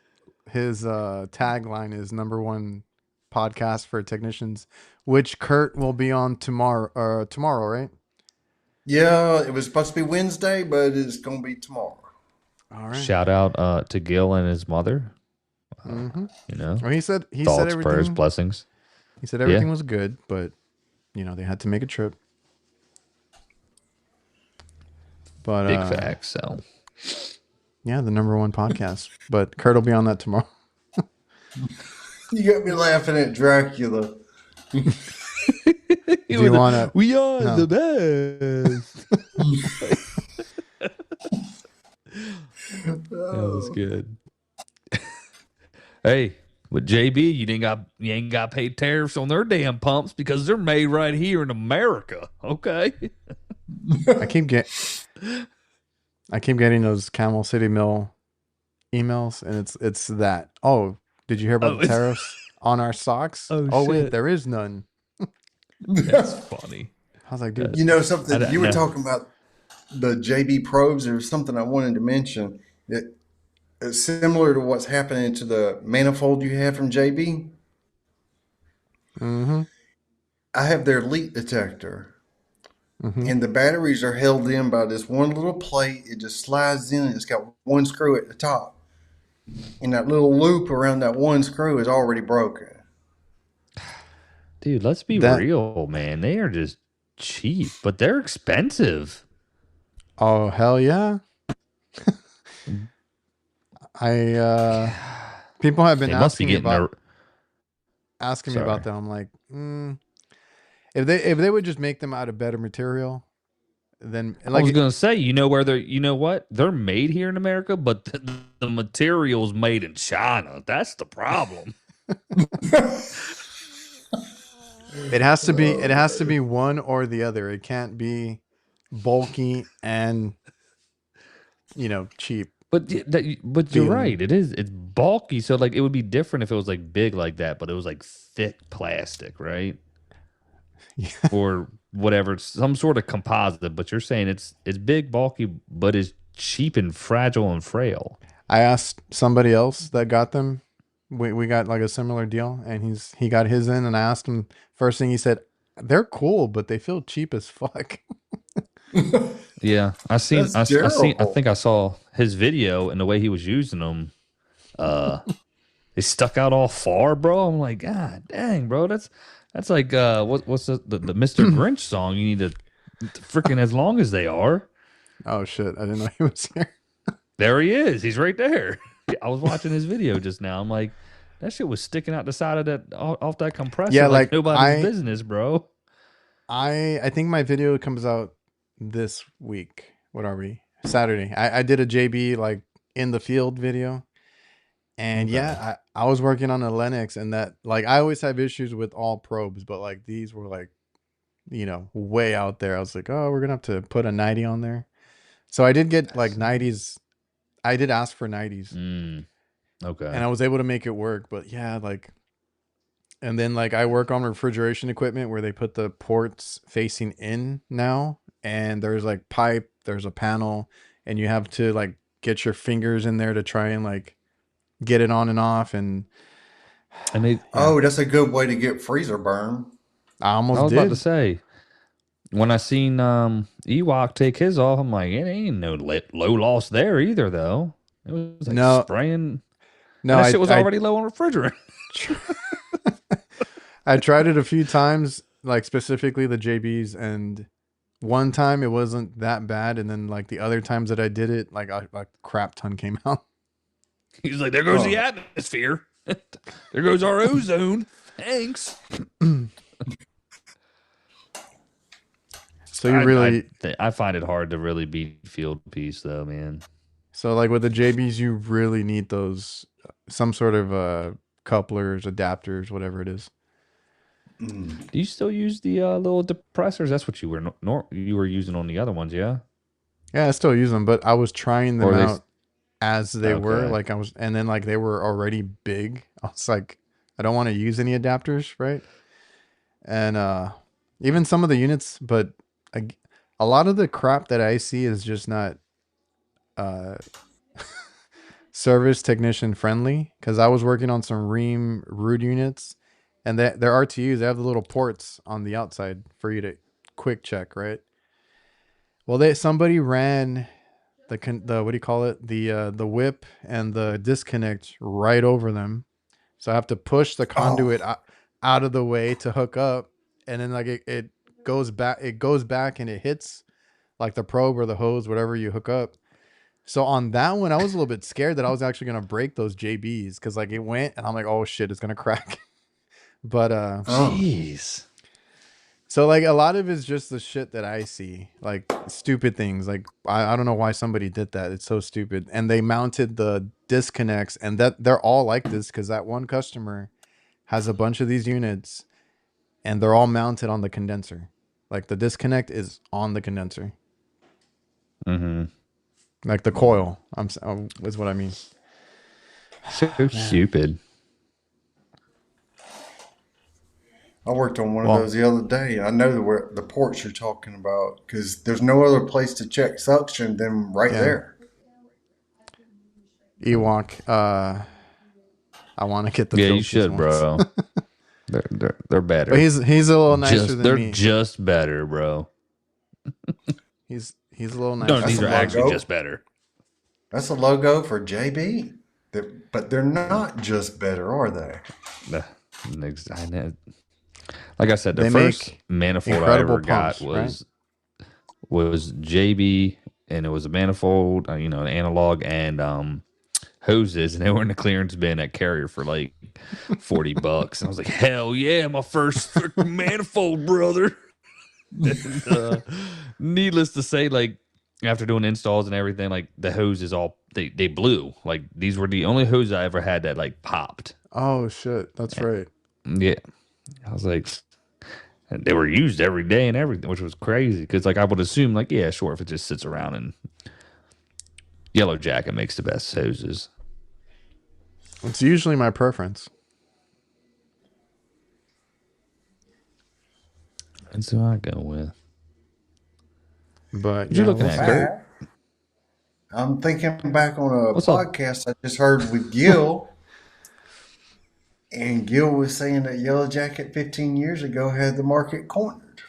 tagline is #1 podcast for technicians, which Kurt will be on tomorrow. Tomorrow, right? Yeah, it was supposed to be Wednesday, but it's gonna be tomorrow. All right. Shout out to Gil and his mother. Mm-hmm. You know, Well, he said thoughts, prayers, everything. blessings. He said everything was good, but they had to make a trip. But Big facts. So yeah, the #1 podcast. But Kurt will be on that tomorrow. You got me laughing at Dracula. Do you want to? we are No. the best. That was good. Hey, with JB, you ain't got paid tariffs on their damn pumps because they're made right here in America. Okay. I keep getting those Camel City Mill emails, and it's that. Oh, did you hear about the tariffs on our socks? Oh wait, there is none. That's funny. I was like, dude, You know something? You were talking about the JB probes. There was something I wanted to mention that is similar to what's happening to the manifold you have from JB. Mm-hmm. I have their leak detector, Mm-hmm. and the batteries are held in by this one little plate. It just slides in, and it's got one screw at the top, and that little loop around that one screw is already broken. Dude, let's be real, man. They are just cheap, but they're expensive. Oh hell yeah! People have been asking me about them. I'm like, if they would just make them out of better material, then like, I was gonna say, you know what? They're made here in America, but the material's made in China. That's the problem. It has to be one or the other. It can't be bulky and cheap. But you're right. It's bulky, so like it would be different if it was like big like that, but it was like thick plastic, right? Yeah. Or whatever, some sort of composite. But you're saying it's big, bulky, but it's cheap and fragile and frail. I asked somebody else that got them. We got like a similar deal, and he got his in, and I asked him, first thing he said, they're cool, but they feel cheap as fuck. Yeah, I think I saw his video and the way he was using them. They stuck out all far, bro. I'm like, God dang, bro, that's like what's the Mr. Grinch song? You need to freaking as long as they are. Oh shit, I didn't know he was here. There he is. He's right there. I was watching his video just now. I'm like, that shit was sticking out the side of that off that compressor. Yeah, like nobody's business, bro. I think my video comes out this week. What are we? Saturday. I did a JB like in the field video. And yeah, I was working on a Lennox, and that like I always have issues with all probes, but like these were like, way out there. I was like, oh, we're gonna have to put a 90 on there. So I did get like 90s. I did ask for 90s. Okay. And I was able to make it work, but yeah, like, and then like I work on refrigeration equipment where they put the ports facing in now, and there's like pipe, there's a panel, and you have to like get your fingers in there to try and like get it on and off, and that's a good way to get freezer burn. I was about to say, when I seen Ewok take his off, I'm like, it ain't no low loss there either, though. It was like spraying. No, that shit was already low on refrigerant. I tried it a few times, like specifically the JBs, and one time it wasn't that bad, and then like the other times that I did it, like a crap ton came out. He's like, there goes the atmosphere. There goes our ozone. Thanks. So you really... I find it hard to really beat field piece, though, man. So like with the JBs, you really need those, some sort of couplers, adapters, whatever it is. Do you still use the little depressors? That's what you were using on the other ones, yeah? Yeah, I still use them, but I was trying them out as they were. Like and then like they were already big. I was like, I don't want to use any adapters, right? And even some of the units, but a lot of the crap that I see is just not service technician friendly, because I was working on some Rheem Root units, and their RTUs, they have the little ports on the outside for you to quick check, right? Well, somebody ran the what do you call it, the whip and the disconnect right over them, so I have to push the conduit out of the way to hook up, and then like it goes back and it hits like the probe or the hose, whatever you hook up. So on that one, I was a little bit scared that I was actually gonna break those JBs because like it went and I'm like, oh shit, it's gonna crack. But Oh, Jeez. so like a lot of it's just the shit that I see, like stupid things. Like I don't know why somebody did that. It's so stupid. And they mounted the disconnects, and that they're all like this because that one customer has a bunch of these units, and they're all mounted on the condenser. Like the disconnect is on the condenser, Mm-hmm. like the coil. Is what I mean. So stupid. I worked on one of Well, those the other day. I know the ports you're talking about because there's no other place to check suction than right yeah, there. Ewok. I want to get the Yeah, you field piece should, ones. bro. They're better. But he's a little nicer than They're me. just better, bro. He's a little No, nicer. That's these a are actually logo. just better. That's a logo for JB. But they're not just better, are they? I know. Like I said, the They first make manifold I incredible ever got pumps, right? was JB, and it was a manifold, an analog, and hoses, and they were in the clearance bin at Carrier for like $40. And I was like, hell yeah, my first freaking manifold, brother. And, needless to say, like after doing installs and everything, like the hoses all they blew. Like these were the only hoses I ever had that like popped. Oh shit, that's right. Yeah, I was like, and they were used every day and everything, which was crazy because like I would assume like, yeah, sure, if it just sits around, and Yellow Jacket makes the best hoses. It's usually my preference. And so I go with. But What you yeah, looking we'll at, see. Kurt? I'm thinking back on a What's up? podcast I just heard with Gil, and Gil was saying that Yellow Jacket 15 years ago had the market cornered.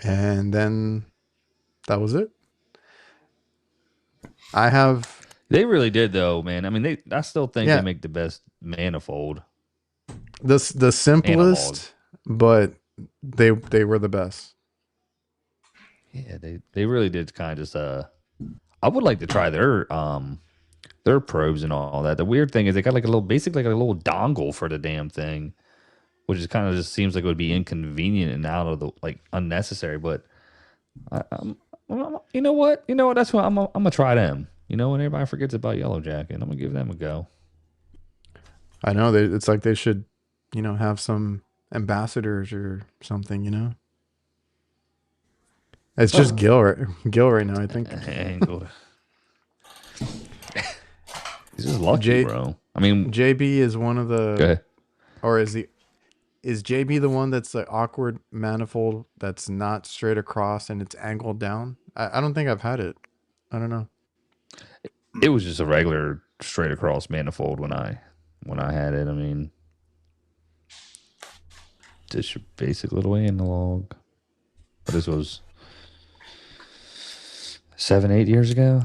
And then that was it. I have They really did though, man. I mean, I still think they yeah, make the best manifold the analog. simplest, but they were the best. Yeah, they really did kind of just I would like to try their probes and all that. The weird thing is they got like a little basically like a little dongle for the damn thing, which is kind of just seems like it would be inconvenient and out of the like unnecessary. But you know what? That's what I'm gonna try them. When everybody forgets about Yellow Jacket, I'm gonna give them a go. I know it's like they should, have some ambassadors or something. It's just Gil right now, I think. He's just lucky, bro. I mean, JB is one of go the, ahead. or is JB the one that's the awkward manifold that's not straight across and it's angled down? I don't think I've had it. I don't know. It was just a regular straight across manifold when I had it. I mean, just your basic little analog. But this was 7-8 years ago.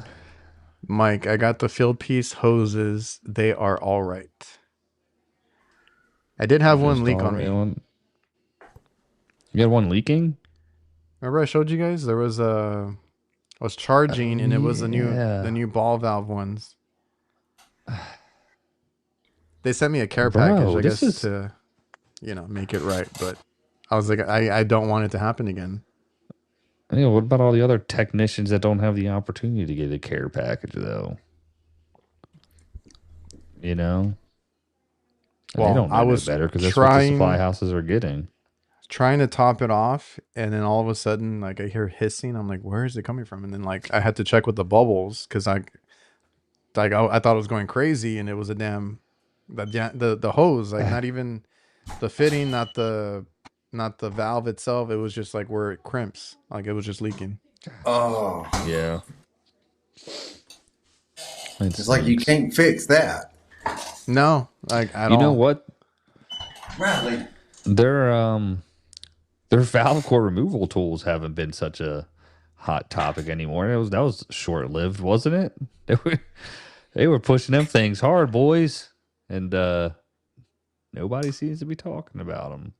Mike, I got the field piece hoses. They are all right. I did have one leak on me. You had one leaking? Remember I showed you guys? There was I was charging and it was the new ball valve ones. They sent me a care package, I guess, to make it right, but I was like, I don't want it to happen again. What about all the other technicians that don't have the opportunity to get a care package though? Well, they don't know I was better because that's what the supply houses are getting. Trying to top it off, and then all of a sudden, like I hear hissing. I'm like, "Where is it coming from?" And then like I had to check with the bubbles because I thought it was going crazy, and it was a damn the hose, like not even the fitting, not the valve itself. It was just like where it crimps, like it was just leaking. Oh, yeah. It's like you can't fix that. No, like at all. You know what? Riley. Their valve core removal tools haven't been such a hot topic anymore. That was short lived, wasn't it? They were pushing them things hard, boys, and nobody seems to be talking about them.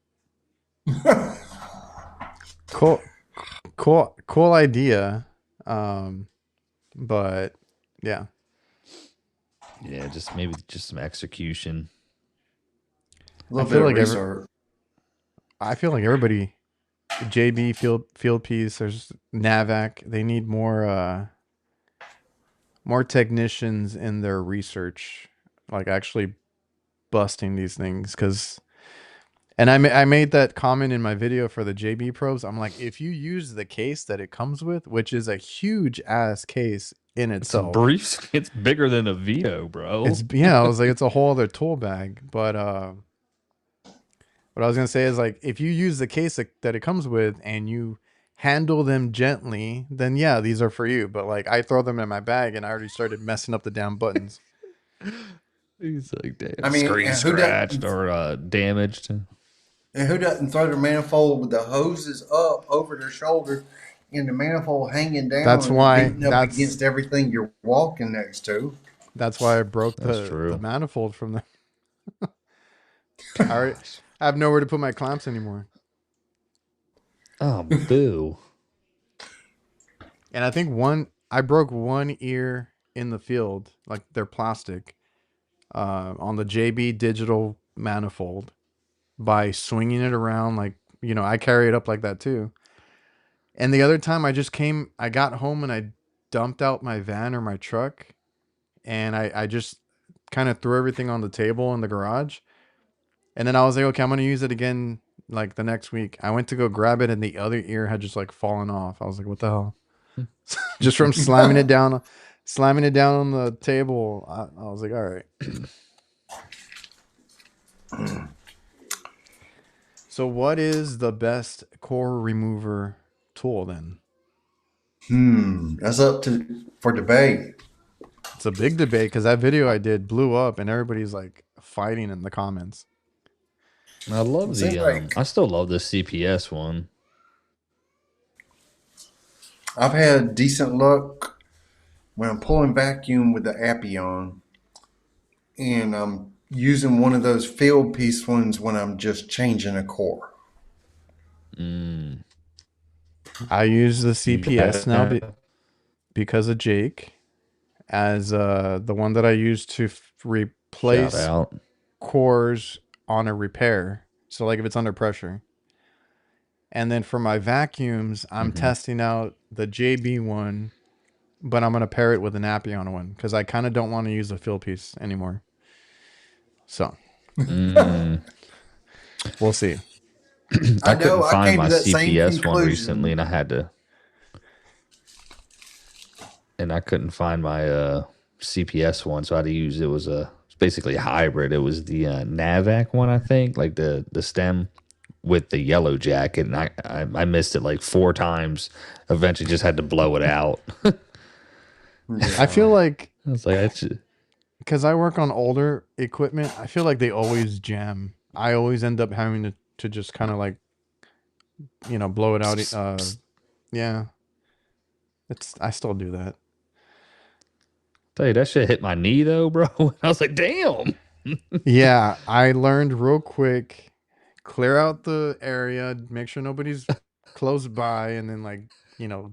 Cool idea. But yeah, Yeah, just maybe just some execution. A I little feel bit of like research. everybody, JB field piece. There's Navac. They need more technicians in their research, like actually busting these things. Because and I made that comment in my video for the JB probes. I'm like, if you use the case that it comes with, which is a huge ass case in It's a itself, brief. It's bigger than a VO, bro. it's yeah. I was like, it's a whole other tool bag. But what I was gonna say is like, if you use the case that it comes with and you handle them gently, then yeah, these are for you. But like, I throw them in my bag and I already started messing up the damn buttons. He's like, damn, I mean, screen scratched or damaged. and who doesn't throw their manifold with the hoses up over their shoulder and the manifold hanging down That's and why beating up against everything you're walking next to? that's why I broke That's the true. manifold from the. Gosh. I have nowhere to put my clamps anymore. Oh, boo. And I think I broke one ear in the field, like they're plastic, on the JB digital manifold by swinging it around. Like, I carry it up like that too. And the other time I got home and I dumped out my van or my truck and I just kind of threw everything on the table in the garage. And then I was like, okay, I'm going to use it again like the next week. I went to go grab it and the other ear had just like fallen off. I was like, what the hell? Just from slamming it down on the table. I was like, all right. So what is the best core remover tool then? That's up for debate. It's a big debate because that video I did blew up and everybody's like fighting in the comments. I love I still love the CPS one. I've had decent luck when I'm pulling vacuum with the Appion, and I'm using one of those field piece ones when I'm just changing a core. I use the CPS now Yeah. because of Jake as the one that I use to Shout replace out. cores on a repair. So like if it's under pressure. And then for my vacuums, I'm testing out the JB one, but I'm going to pair it with an Appion one because I kind of don't want to use the field piece anymore. So we'll see. I couldn't find my CPS one conclusion recently, and I couldn't find my CPS one, so I had to use it's basically a hybrid. It was the Navac one, I think, like the stem with the yellow jacket, and I missed it like 4 times. Eventually, just had to blow it out. I feel like I was like, because I work on older equipment, I feel like they always jam. I always end up having to just kind of like, blow it out. Yeah, I still do that. tell you that shit hit my knee though, bro. I was like, damn. Yeah, I learned real quick. Clear out the area, make sure nobody's close by, and then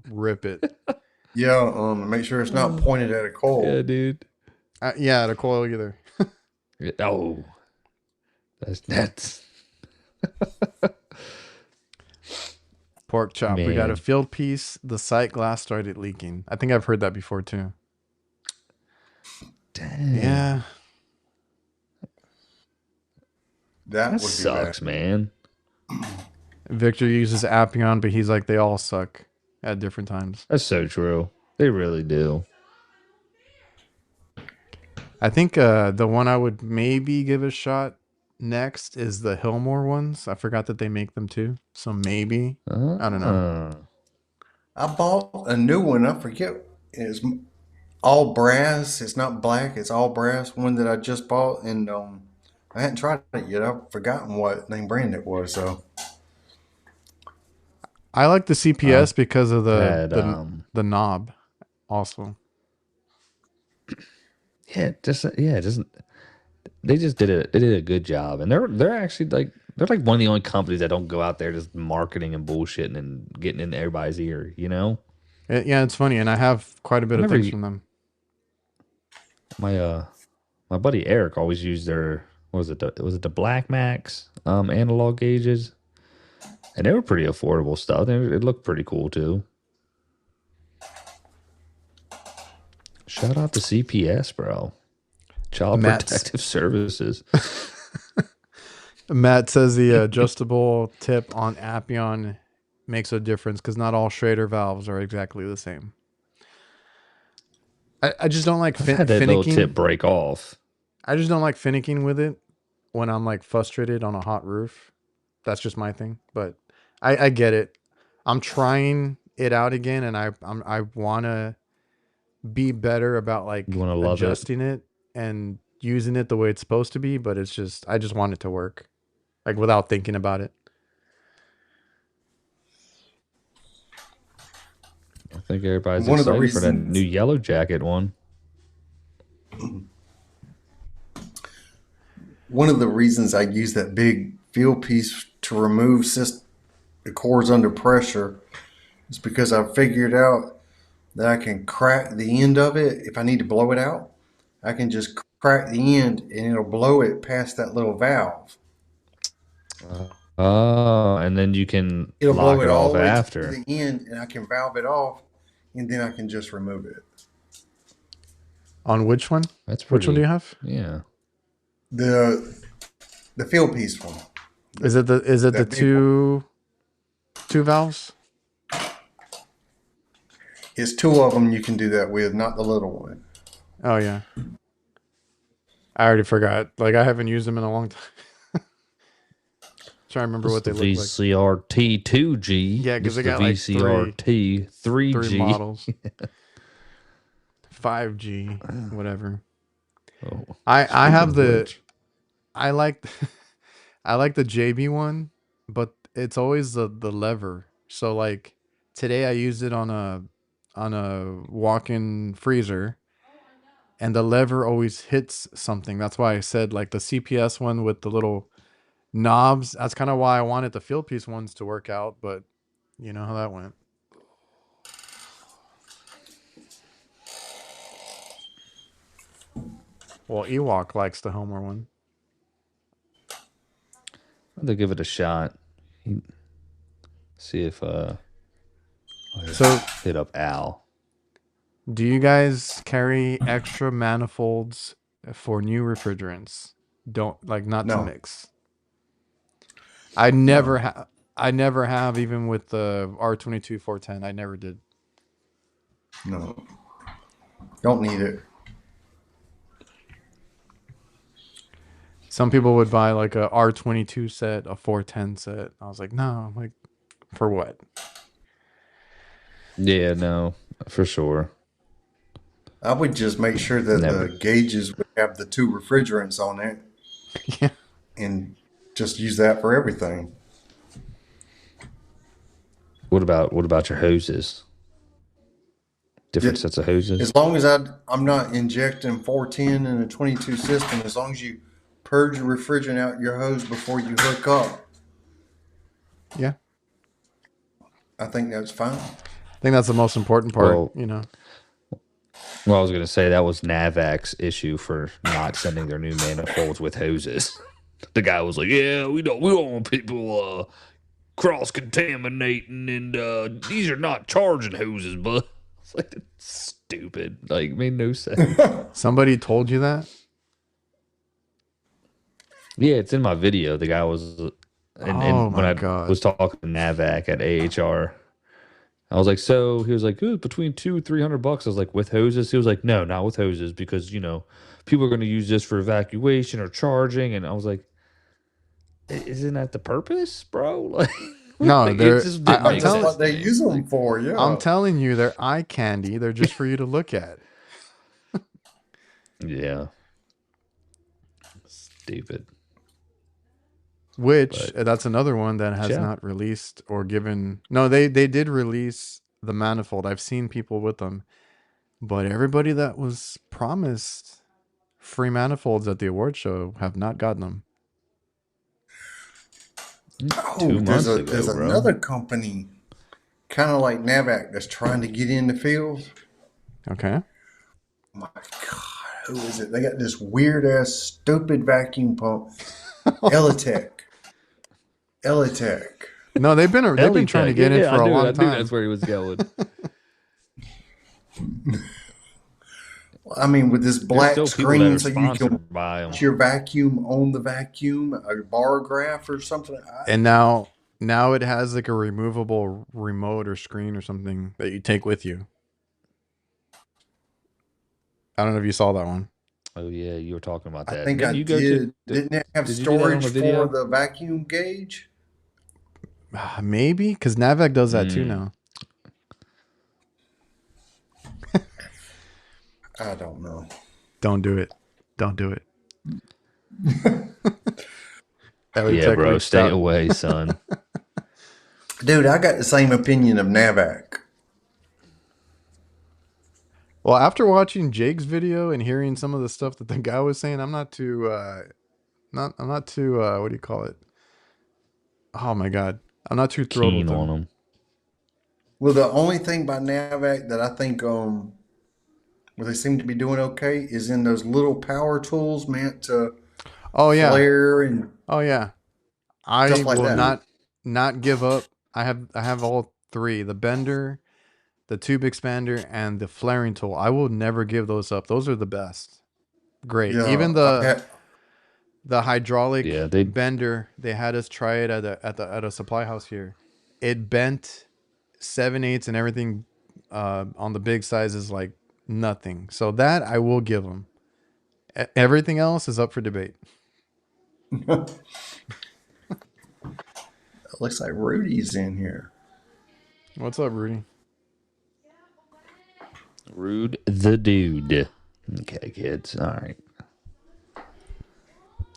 rip it. Yeah, make sure it's not pointed at a coal. Yeah, dude. Yeah, the coil either. Oh, that's Pork chop. Man. We got a field piece. The sight glass started leaking. I think I've heard that before too. Dang. Yeah. That sucks, man. Victor uses Appion, but he's like, they all suck at different times. That's so true. They really do. I think the one I would maybe give a shot next is the Hillmore ones. I forgot that they make them too. So maybe. I don't know. I bought a new one. I forget. It's all brass. It's not black. It's all brass. One that I just bought, and I hadn't tried it yet. I've forgotten what name brand it was. So I like the CPS because of the knob also. Yeah, just they just did a good job, and they're actually like They're like one of the only companies that don't go out there just marketing and bullshitting and getting in everybody's ear, you know? Yeah, it's funny, and I have quite a bit I of never things from them. my buddy Eric always used their what was it the Black Max analog gauges, and they were pretty affordable stuff. It looked pretty cool too. Shout out to CPS, bro. Child Matt's Protective Services. Matt says the adjustable tip on Appion makes a difference because not all Schrader valves are exactly the same. I just don't like I've had that little tip finicking. break off. I just don't like finicking with it when I'm like frustrated on a hot roof. That's just my thing. But I get it. I'm trying it out again, and I want to be better about You like want to love it? adjusting it and using it the way it's supposed to be. But it's just I just want it to work like without thinking about it. I think everybody's One of the excited for that reasons new Yellow Jacket one. one of the reasons I use that big feel piece to remove the cores under pressure is because I figured out that I can crack the end of it. If I need to blow it out, I can just crack the end and it'll blow it past that little valve. Oh, and then you can It'll lock blow it it all off the way to after. the end and I can valve it off and then I can just remove it. On which one? That's Which one do you have? Yeah. The feel piece one. Is it the two valves? It's two of them you can do that with, not the little one. Oh yeah. I already forgot. Like I haven't used them in a long time. Trying to remember what they look like. VCRT 2G. Yeah, because they got the like VCRT 3G. three models. 5G, whatever. Oh, I have the which. I like I like the JB one, but it's always the lever. So like today I used it on a walk-in freezer, and the lever always hits something. That's why I said like the CPS one with the little knobs. That's kind of why I wanted the field piece ones to work out, but you know how that went. Well, Ewok likes the Homer one. I'm gonna give it a shot. See if So, hit up Al. do you guys carry extra manifolds for new refrigerants? Don't like not to No. mix. I never have. I never have, even with the R22 410. I never did. No. Don't need it. Some people would buy like a R22 set, a 410 set. I was like, no. I'm like, for what? Yeah, no, for sure. I would just make sure that Never. the gauges would have the two refrigerants on it Yeah. and just use that for everything. What about your hoses? Different Yeah. sets of hoses? As long as I'm not injecting 410 in a 22 system, as long as you purge your refrigerant out your hose before you hook up, Yeah. I think that's fine. I think that's the most important part, Well, you know. Well, I was going to say that was Navac's issue for not sending their new manifolds with hoses. The guy was like, "Yeah, we don't want people cross contaminating, and these are not charging hoses." But it's like that's stupid. Like, made no sense. Somebody told you that? Yeah, it's in my video. The guy was, and Oh when my I God. was talking to Navac at AHR, I was like, so he was like, between $200-300. I was like, with hoses? He was like, no, not with hoses, because people are going to use this for evacuation or charging. And I was like, isn't that the purpose, bro? Like, No, like, they're. it just didn't make That's sense. what they to me. use them for, yeah. I'm telling you, they're eye candy. They're just for you to look at. Yeah, stupid. Which But that's another one that has yeah, not released or given. No, they did release the manifold. I've seen people with them, but everybody that was promised free manifolds at the award show have not gotten them. Oh, 2 months there's ago, another bro. company, kind of like Navac, that's trying to get in the field. Okay. My God, who is it? They got this weird ass, stupid vacuum pump. Elitech. Elitech. No, they've been trying to Elitech. get in Yeah, for a I long knew that's time. where he was going. I mean, with this There's black still people that screen, are so you can sponsored by watch him. your vacuum on the vacuum, a bar graph or something. And now it has like a removable remote or screen or something that you take with you. I don't know if you saw that one. Oh yeah, you were talking about I that. think I Didn't you go to? did. Didn't it have Did you do that on storage a for video? the vacuum gauge? Maybe because Navac does that too Mm. now. I don't know. Don't do it. Don't do it. Yeah, Elitech bro, reached stay out. away, son. Dude, I got the same opinion of Navac. Well, after watching Jake's video and hearing some of the stuff that the guy was saying, I'm not too I'm not too what do you call it? Oh my god. I'm not too thrilled with Keen on them. them. Well, the only thing by Navac that I think where they seem to be doing okay is in those little power tools meant to Oh yeah. flare and Oh yeah. I stuff like will that. not give up. I have all three: the bender, the tube expander, and the flaring tool. I will never give those up. Those are the best. Great. Yeah, Even I've had. the hydraulic Yeah, they. bender, they had us try it at a supply house here. It bent 7/8 and everything on the big sizes like nothing. So that I will give them. Everything else is up for debate. It looks like Rudy's in here. What's up, Rudy? Rude the dude. Okay, kids. All right.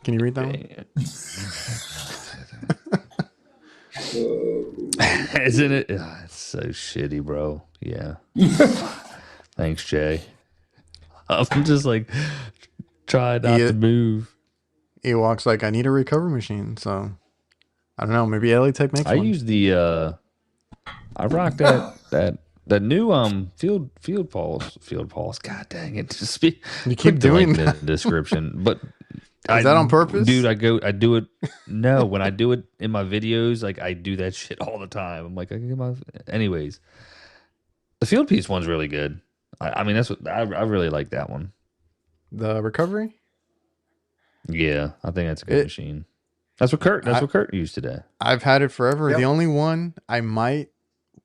Can you read that one? Isn't it? It's so shitty, bro. Yeah. Thanks, Jay. I'm just like trying not to He move. he walks like I need a recovery machine. So I don't know. Maybe LA Tech makes I one. use the I rock that new field pulse. God dang it! Just You keep click the link doing in the that. description. But Is that on purpose? dude, I do it. No, when I do it in my videos, like I do that shit all the time. I'm like, I can get my. Anyways, the field piece one's really good. I mean, that's what I really like that one. The recovery? Yeah, I think that's a good It machine. That's I what Kurt used today. I've had it forever. The Yep. only one I might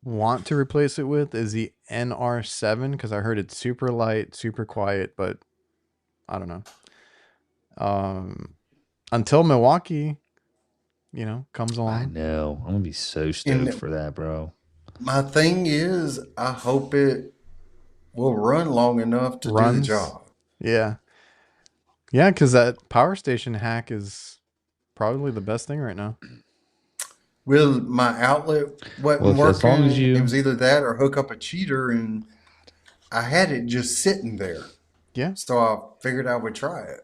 want to replace it with is the NR7 because I heard it's super light, super quiet, but I don't know. Um, until Milwaukee, comes I along, know. I'm gonna be so stoked And for that, bro. my thing is, I hope it will run long enough to do the runs. job. Yeah, yeah, because that power station hack is probably the best thing right now. Well, my outlet Well, wasn't if, as long as working. It you was either that or hook up a cheater, and I had it just sitting there. Yeah, So I figured I would try it.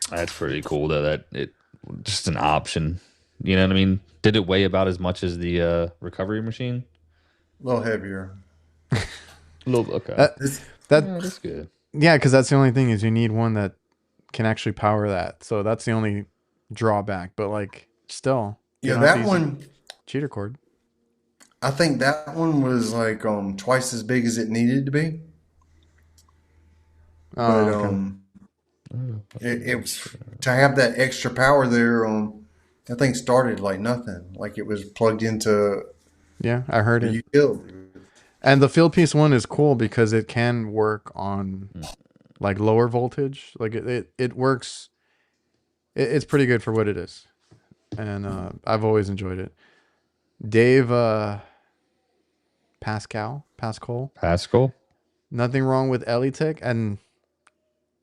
That's pretty cool though. That it just an option. You know what I mean? Did it weigh about as much as the recovery machine? A little heavier. A little. Okay. that This, that Yeah, that's good. yeah, because that's the only thing is you need one that can actually power that. So that's the only drawback. But like, still, you yeah, don't have to that use a one. cheater cord. I think that one was like twice as big as it needed to be, but Oh, okay. it was to have that extra power there. That thing started like nothing, like it was plugged into Yeah, I heard a it. utility. And the field piece one is cool because it can work on like lower voltage. Like it works. It's pretty good for what it is, and I've always enjoyed it. Dave Pascal, Pascal. nothing wrong with Elitech, and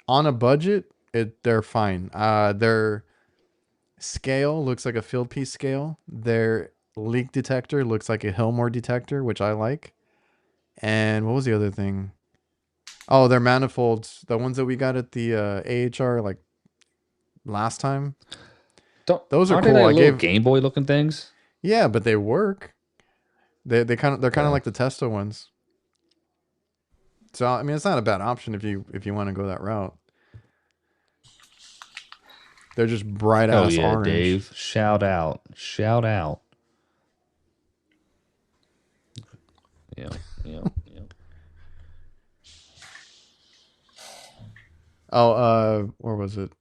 on a budget, they're fine. Their scale looks like a field piece scale. Their leak detector looks like a Hillmore detector, which I like. And what was the other thing? Oh, their manifolds, the ones that we got at the AHR like last time. Those are Aren't they cool. like I little gave Game Boy looking things? Yeah, but they work. They're kind of Yeah. like the Testo ones. So I mean, it's not a bad option if you want to go that route. They're just bright Oh ass yeah, orange. Dave. Shout out. Shout out. Yeah, yeah, yeah. Oh, where was it?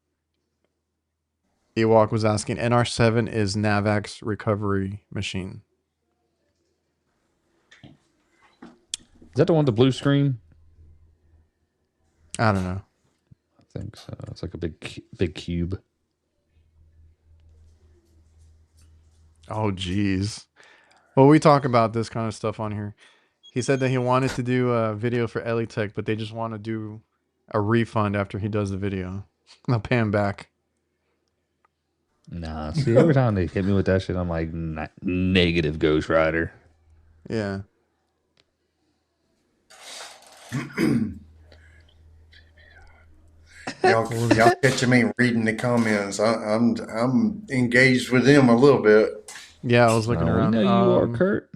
Ewok was asking. NR7 is Navac's recovery machine. Is that the one with the blue screen? I don't know. I think so. It's like a big cube. Oh, geez. Well, we talk about this kind of stuff on here. He said that he wanted to do a video for Elitech, but they just want to do a refund after he does the video. They'll pay him back. Nah, see, every time they hit me with that shit, I'm like, negative Ghost Rider. Yeah. Y'all catching me reading the comments. I'm engaged with them a little bit. Yeah, I was looking We around. know you are, Kurt.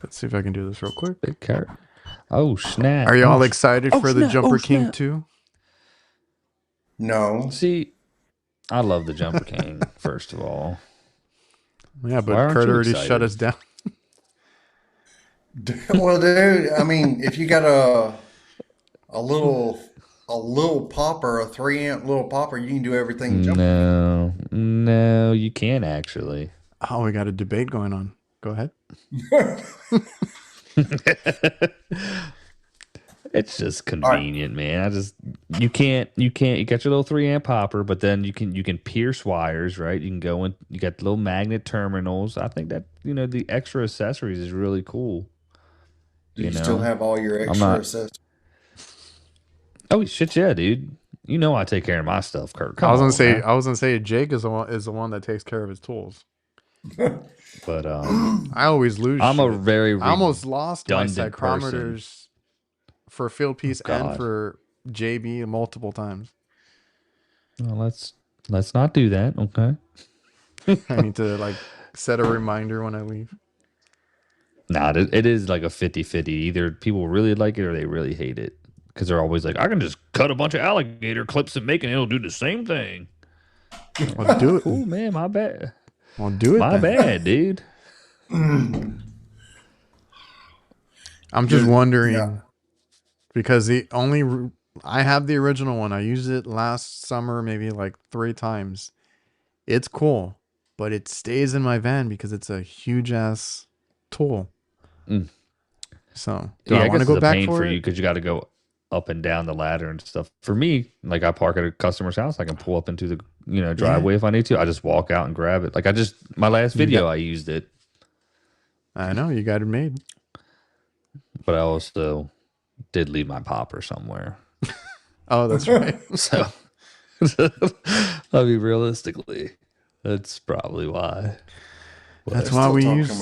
Let's see if I can do this real quick. Big Kurt. Oh, snap. Are y'all excited for the snap. Jumper Oh, King snap. 2? No. See, I love the Jumper King, first of all. Yeah, Why but aren't Kurt you already excited? shut us down. Well, dude, I mean, if you got a little popper, a 3 amp little popper, you can do everything. No, you can't actually. Oh, we got a debate going on. Go ahead. It's just convenient, man. You got your little 3 amp popper, but then you can pierce wires, right? You can go in, you got the little magnet terminals. I think that, the extra accessories is really cool. You still have all your extra accessories. Oh shit, yeah, dude. I take care of my stuff, Kurt. I was gonna say Jake is the one that takes care of his tools. But I always lose. I almost lost my redundant psychrometers for field piece and God. for JB multiple times. Well, let's not do that, okay? I need to set a reminder when I leave. Nah, it is like a 50-50. Either people really like it or they really hate it. Because they're always like, I can just cut a bunch of alligator clips and make it. It'll do the same thing. Well, do it. Cool, man. My bad. Well, do it. My bad, dude. I'm just wondering because I have the original one. I used it last summer, maybe like 3 times. It's cool, but it stays in my van because it's a huge ass tool. So do I want to go back for you because you got to go up and down the ladder and stuff. For me, like I park at a customer's house, I can pull up into the driveway if I need to. I just walk out and grab it. Like my last video, I used it. I know you got it made, but I also did leave my popper somewhere. Oh, that's right. So I mean, realistically, that's probably why. That's why we use.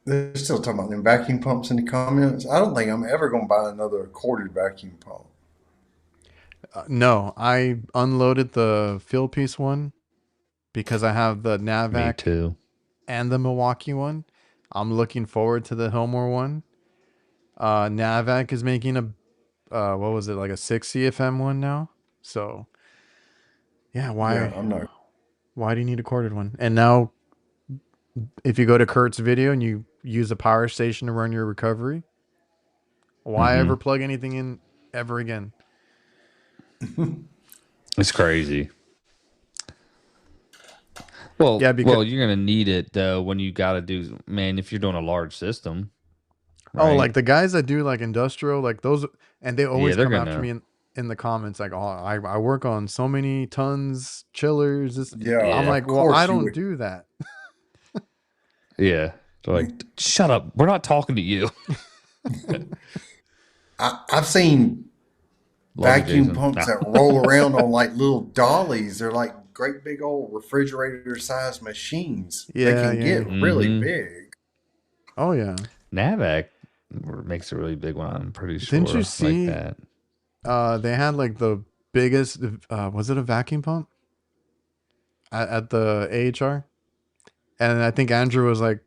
They're still talking about them vacuum pumps in the comments. I don't think I'm ever going to buy another corded vacuum pump. No, I unloaded the field piece one because I have the Navac Me too. and the Milwaukee one. I'm looking forward to the Hillmore one. Navac is making what was it, like a 6 CFM one now? So, yeah, why? Yeah, I'm not. Why do you need a corded one? And now, if you go to Kurt's video and you use a power station to run your recovery, why ever plug anything in ever again? It's crazy. Well, yeah, because you're gonna need it though when you got to do, man. If you're doing a large system. Right? Oh, like the guys that do like industrial, like those, and they always come after me in the comments like, "Oh, I work on so many tons chillers." I'm like, well, I don't do that. Yeah, they're like, shut up. We're not talking to you. I've seen vacuum pumps that roll around on like little dollies. They're like great big old refrigerator-sized machines. Yeah, they can get really big. Oh yeah, Navac makes a really big one. I'm pretty sure. Didn't you see like that? They had like the biggest, was it a vacuum pump at the AHR? And I think Andrew was like,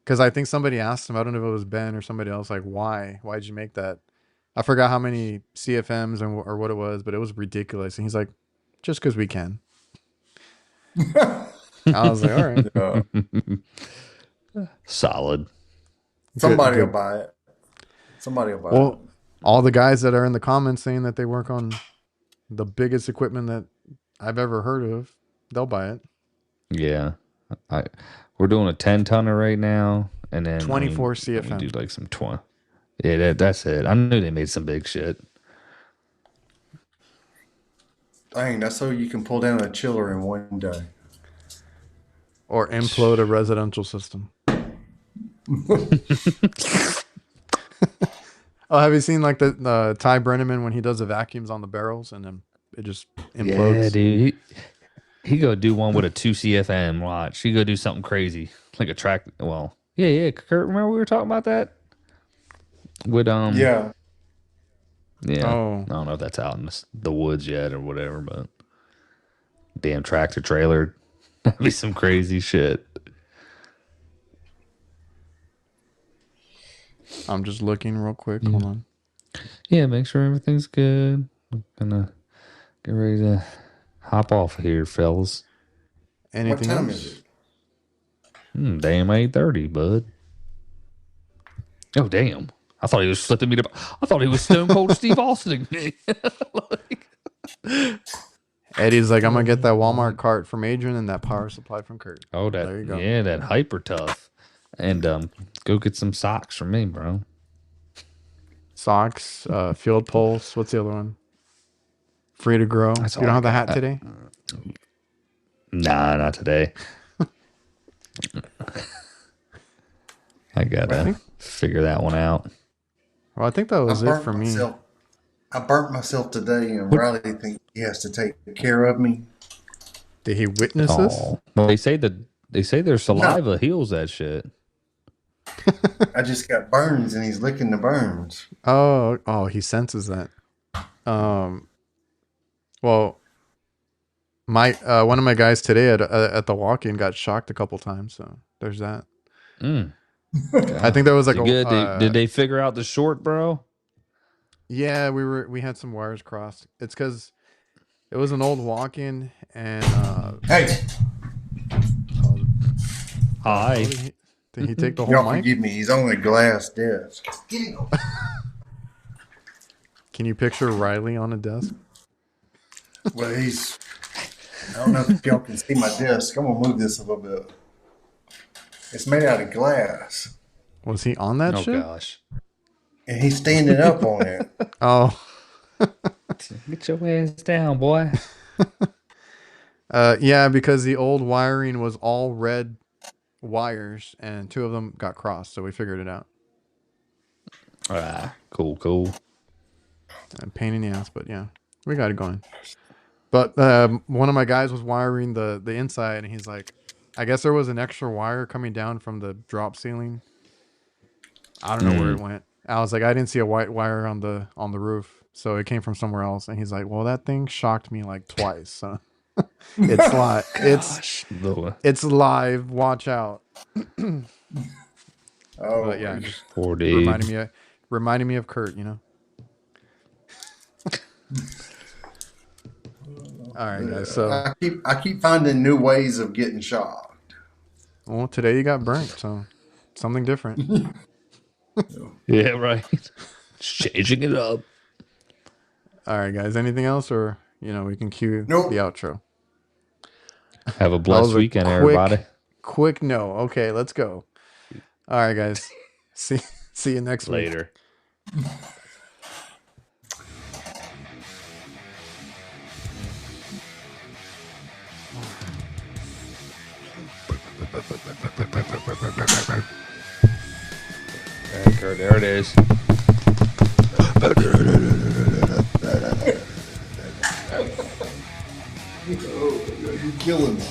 because I think somebody asked him, I don't know if it was Ben or somebody else, like, why? Why'd you make that? I forgot how many CFMs or what it was, but it was ridiculous. And he's like, just because we can. I was like, all right. Yeah. Solid. Somebody will Good. buy it. Somebody will buy Well, all the guys that are in the comments saying that they work on the biggest equipment that I've ever heard of, they'll buy it. Yeah. We're doing a 10-tonner right now. And then 24 we CFM. do like some 20. Yeah, that's it. I knew they made some big shit. it. Dang, that's so you can pull down a chiller in one day. Or implode a residential system. Oh, have you seen like the Ty Brenneman when he does the vacuums on the barrels and then it just implodes? Yeah, dude. He go do one with a 2 CFM. Watch. He go do something crazy. Like a track. Well, yeah. Kurt, remember we were talking about that? With, Yeah. yeah. Oh. I don't know if that's out in the woods yet or whatever, but damn tractor trailer. That'd be some crazy shit. I'm just looking real quick. Hold on. Yeah, make sure everything's good. I'm gonna get ready to hop off here, fellas. Anything What time else? is it? Damn 8:30, bud. Oh damn. I thought he was flipping me to. I thought he was Stone Cold Steve Austin. Eddie's like, I'm gonna get that Walmart cart from Adrian and that power supply from Kurt. Oh, There you go. yeah, that hyper tough. And go get some socks from me, bro. Socks, Field Pulse. What's the other one? Free to Grow. That's You all don't I have the got. hat today? Nah, not today. I gotta figure that one out. Well, I think that was it for me. I burnt myself today, and Riley thinks he has to take care of me. Did he witness this? Well, they say their saliva heals that shit. I just got burns, and he's licking the burns. Oh, he senses that. Well, my one of my guys today at the walk-in got shocked a couple times, so there's that. I think there was like did they figure out the short, bro? Yeah, we had some wires crossed. It's because it was an old walk-in and Hey, Hi. Did he take the whole y'all mic? forgive me. He's on a glass desk. Can you picture Riley on a desk? Well, I don't know if y'all can see my desk. I'm gonna move this a little bit. It's made out of glass, Was he on that shit? Oh gosh. and he's standing up on it. Oh. Get your ass down, boy. Yeah, because the old wiring was all red wires and two of them got crossed, so we figured it out. Cool. Pain in the ass, but yeah, we got it going. But one of my guys was wiring the inside, and he's like, I guess there was an extra wire coming down from the drop ceiling. I don't know where it went. I was like, I didn't see a white wire on the roof, so it came from somewhere else. And he's like, well, that thing shocked me like twice. So it's live. It's live. Watch out. Oh, But yeah, just poor dude. reminding me of Kurt, you know. All right, guys. So I keep finding new ways of getting shocked. well, today you got burnt, so something different. Yeah, right. Changing it up. All right, guys. Anything else, or we can cue the outro. Have a blessed weekend, everybody. Quick no. Okay, let's go. All right, guys. See you next week. Later. Kurt, there it is. You're killing me.